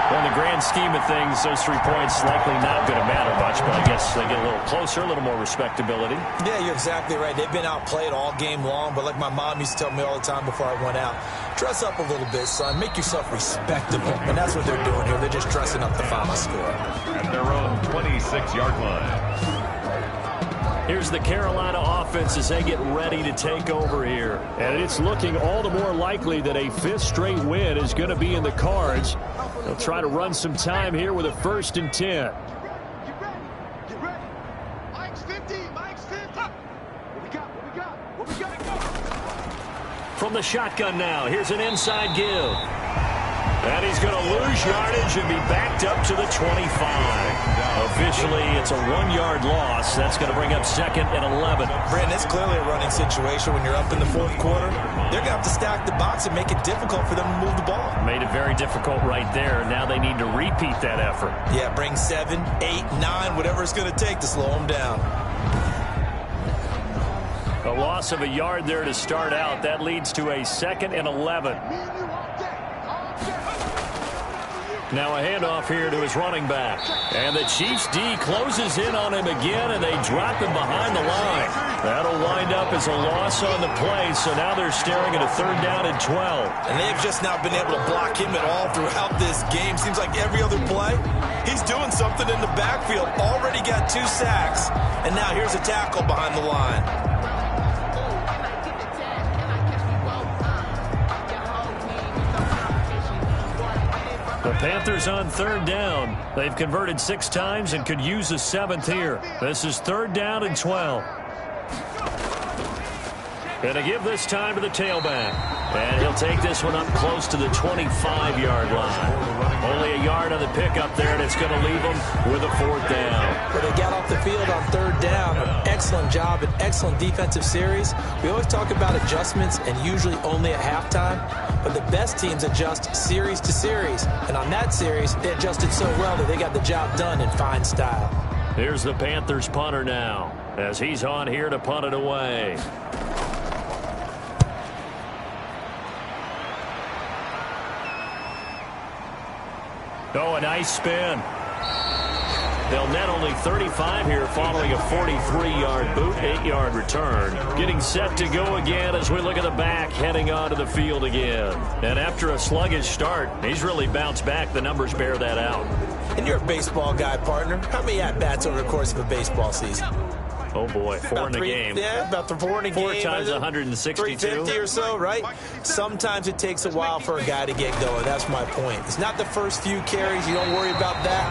Well, in the grand scheme of things, those 3 points likely not going to matter much, but I guess they get a little closer, a little more respectability. Yeah, you're exactly right. They've been outplayed all game long, but like my mom used to tell me all the time before I went out, dress up a little bit, son. Make yourself respectable. And that's what they're doing here. They're just dressing up the final score. At their own 26-yard line. Here's the Carolina offense as they get ready to take over here. And it's looking all the more likely that a 5th straight win is going to be in the cards. They'll try to run some time here with a 1st and 10. Get ready. Mike's 50. Mike's 50. What we got? What we got? From the shotgun now, here's an inside give. And he's going to lose yardage and be backed up to the 25. Officially, it's a 1-yard loss. That's going to bring up 2nd and 11. Brandon, it's clearly a running situation when you're up in the 4th quarter. They're going to have to stack the box and make it difficult for them to move the ball. Made it very difficult right there. Now they need to repeat that effort. Yeah, bring 7, 8, 9, whatever it's going to take to slow them down. A loss of a yard there to start out. That leads to a 2nd and 11. Now a handoff here to his running back. And the Chiefs D closes in on him again, and they drop him behind the line. That'll wind up as a loss on the play, so now they're staring at a 3rd down and 12. And they've just not been able to block him at all throughout this game. Seems like every other play, he's doing something in the backfield. Already got 2 sacks, and now here's a tackle behind the line. The Panthers on 3rd down. They've converted 6 times and could use a 7th here. This is 3rd down and 12. Going to give this time to the tailback. And he'll take this one up close to the 25-yard line. Only a yard on the pickup there, and it's going to leave them with a 4th down. But they got off the field on 3rd down. An excellent job, an excellent defensive series. We always talk about adjustments and usually only at halftime. But the best teams adjust series to series. And on that series, they adjusted so well that they got the job done in fine style. Here's the Panthers punter now as he's on here to punt it away. Oh, a nice spin. They'll net only 35 here following a 43-yard boot, 8-yard return. Getting set to go again as we look at the back heading onto the field again. And after a sluggish start, he's really bounced back. The numbers bear that out. And you're a baseball guy, partner. How many at-bats over the course of a baseball season? Oh, boy, 4 in the game. Yeah, about 4 in a game. 4 times 162. 350 or so, right? Sometimes it takes a while for a guy to get going. That's my point. It's not the first few carries. You don't worry about that.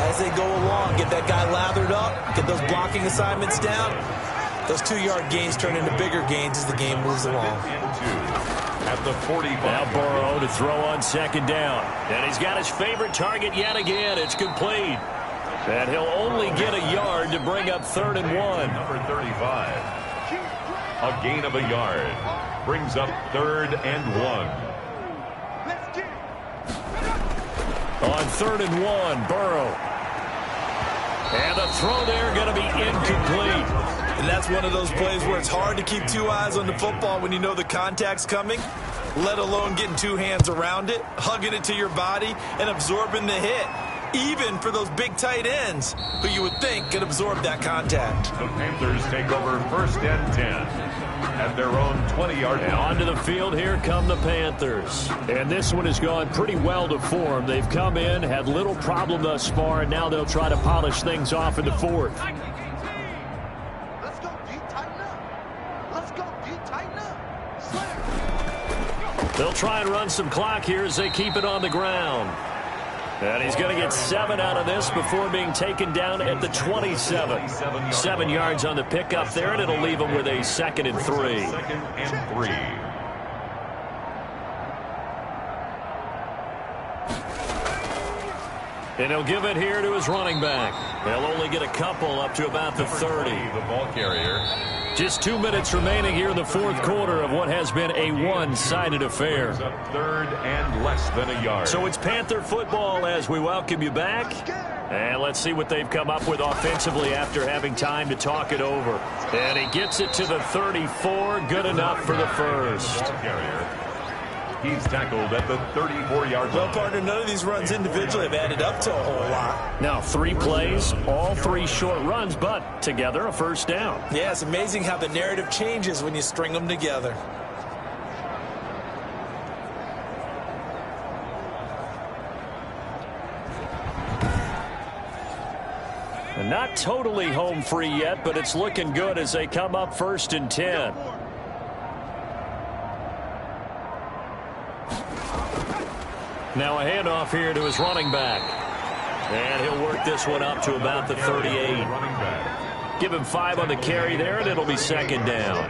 As they go along, get that guy lathered up, get those blocking assignments down. Those 2-yard gains turn into bigger gains as the game moves along. At the 45. Now Burrow to throw on 2nd down. And he's got his favorite target yet again. It's complete. And he'll only get a yard to bring up 3rd and 1. Number 35. A gain of a yard. Brings up 3rd and 1. On 3rd and 1, Burrow. And the throw there going to be incomplete. And that's one of those plays where it's hard to keep 2 eyes on the football when you know the contact's coming, let alone getting 2 hands around it, hugging it to your body, and absorbing the hit. Even for those big tight ends who you would think could absorb that contact. The Panthers take over 1st and 10 at their own 20-yard line. And onto the field here come the Panthers. And this one has gone pretty well to form. They've come in, had little problem thus far, and now they'll try to polish things off in the 4th. Let's go, D. Tighten up. Let's go, D. Tighten up. They'll try and run some clock here as they keep it on the ground. And he's going to get 7 out of this before being taken down at the 27. 7 yards on the pickup there, and it'll leave him with a 2nd and 3. 2nd and 3. And he'll give it here to his running back. They'll only get a couple up to about the 30. The ball carrier. Just 2 minutes remaining here in the 4th quarter of what has been a one-sided affair. Up 3rd and less than a yard. So it's Panther football as we welcome you back. And let's see what they've come up with offensively after having time to talk it over. And he gets it to the 34. Good enough for the first. Ball carrier. He's tackled at the 34-yard line. Well, partner, none of these runs individually have added up to a whole lot. Now 3 plays, all 3 short runs, but together a 1st down. Yeah, it's amazing how the narrative changes when you string them together. And not totally home free yet, but it's looking good as they come up 1st and 10. Now a handoff here to his running back. And he'll work this one up to about the 38. Give him 5 on the carry there, and it'll be 2nd down.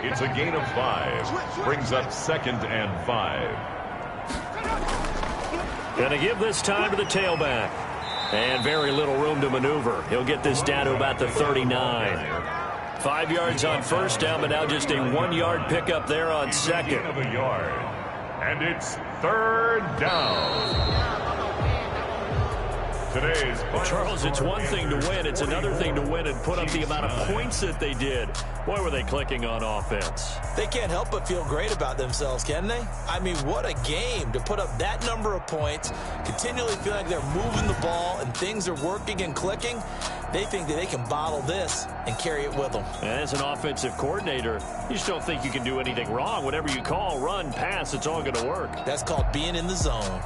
It's a gain of 5. Brings up 2nd and 5. Going to give this time to the tailback. And very little room to maneuver. He'll get this down to about the 39. 5 yards on 1st down, but now just a 1-yard pickup there on 2nd. Gain of a yard. And it's 3rd down. Today's Charles, it's one thing to win. It's another thing to win and put up the amount of points that they did. Boy, were they clicking on offense. They can't help but feel great about themselves, can they? I mean, what a game to put up that number of points, continually feeling like they're moving the ball and things are working and clicking. They think that they can bottle this and carry it with them. And as an offensive coordinator, you just don't think you can do anything wrong. Whatever you call, run, pass, it's all going to work. That's called being in the zone.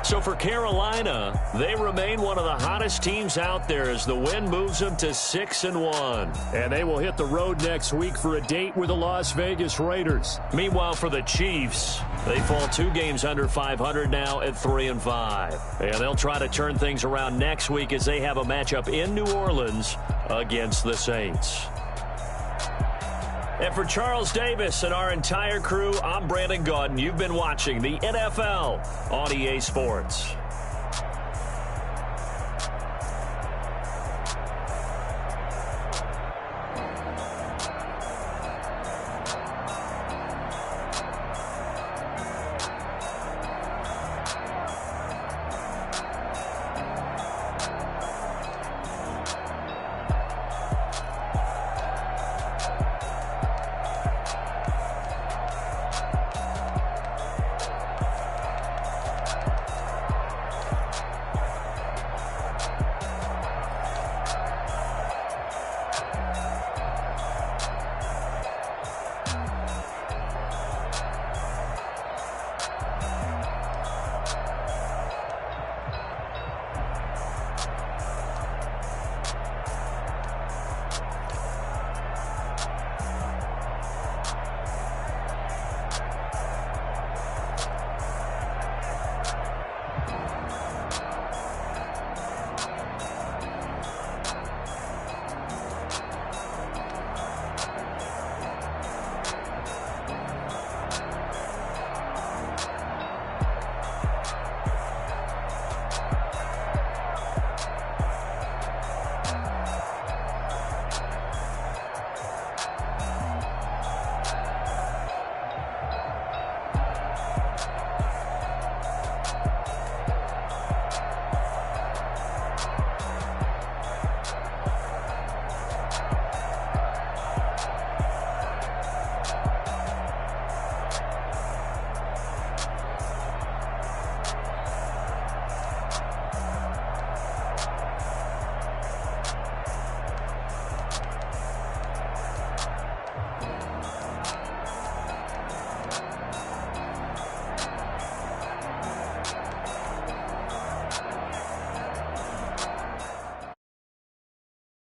So for Carolina, they remain one of the hottest teams out there as the win moves them to 6-1. And they will hit the road next week for a date with the Las Vegas Raiders. Meanwhile, for the Chiefs, they fall 2 games under 500 now at 3-5. And they'll try to turn things around next week as they have a matchup in New Orleans against the Saints. And for Charles Davis and our entire crew, I'm Brandon Gaudin. You've been watching the NFL on EA Sports.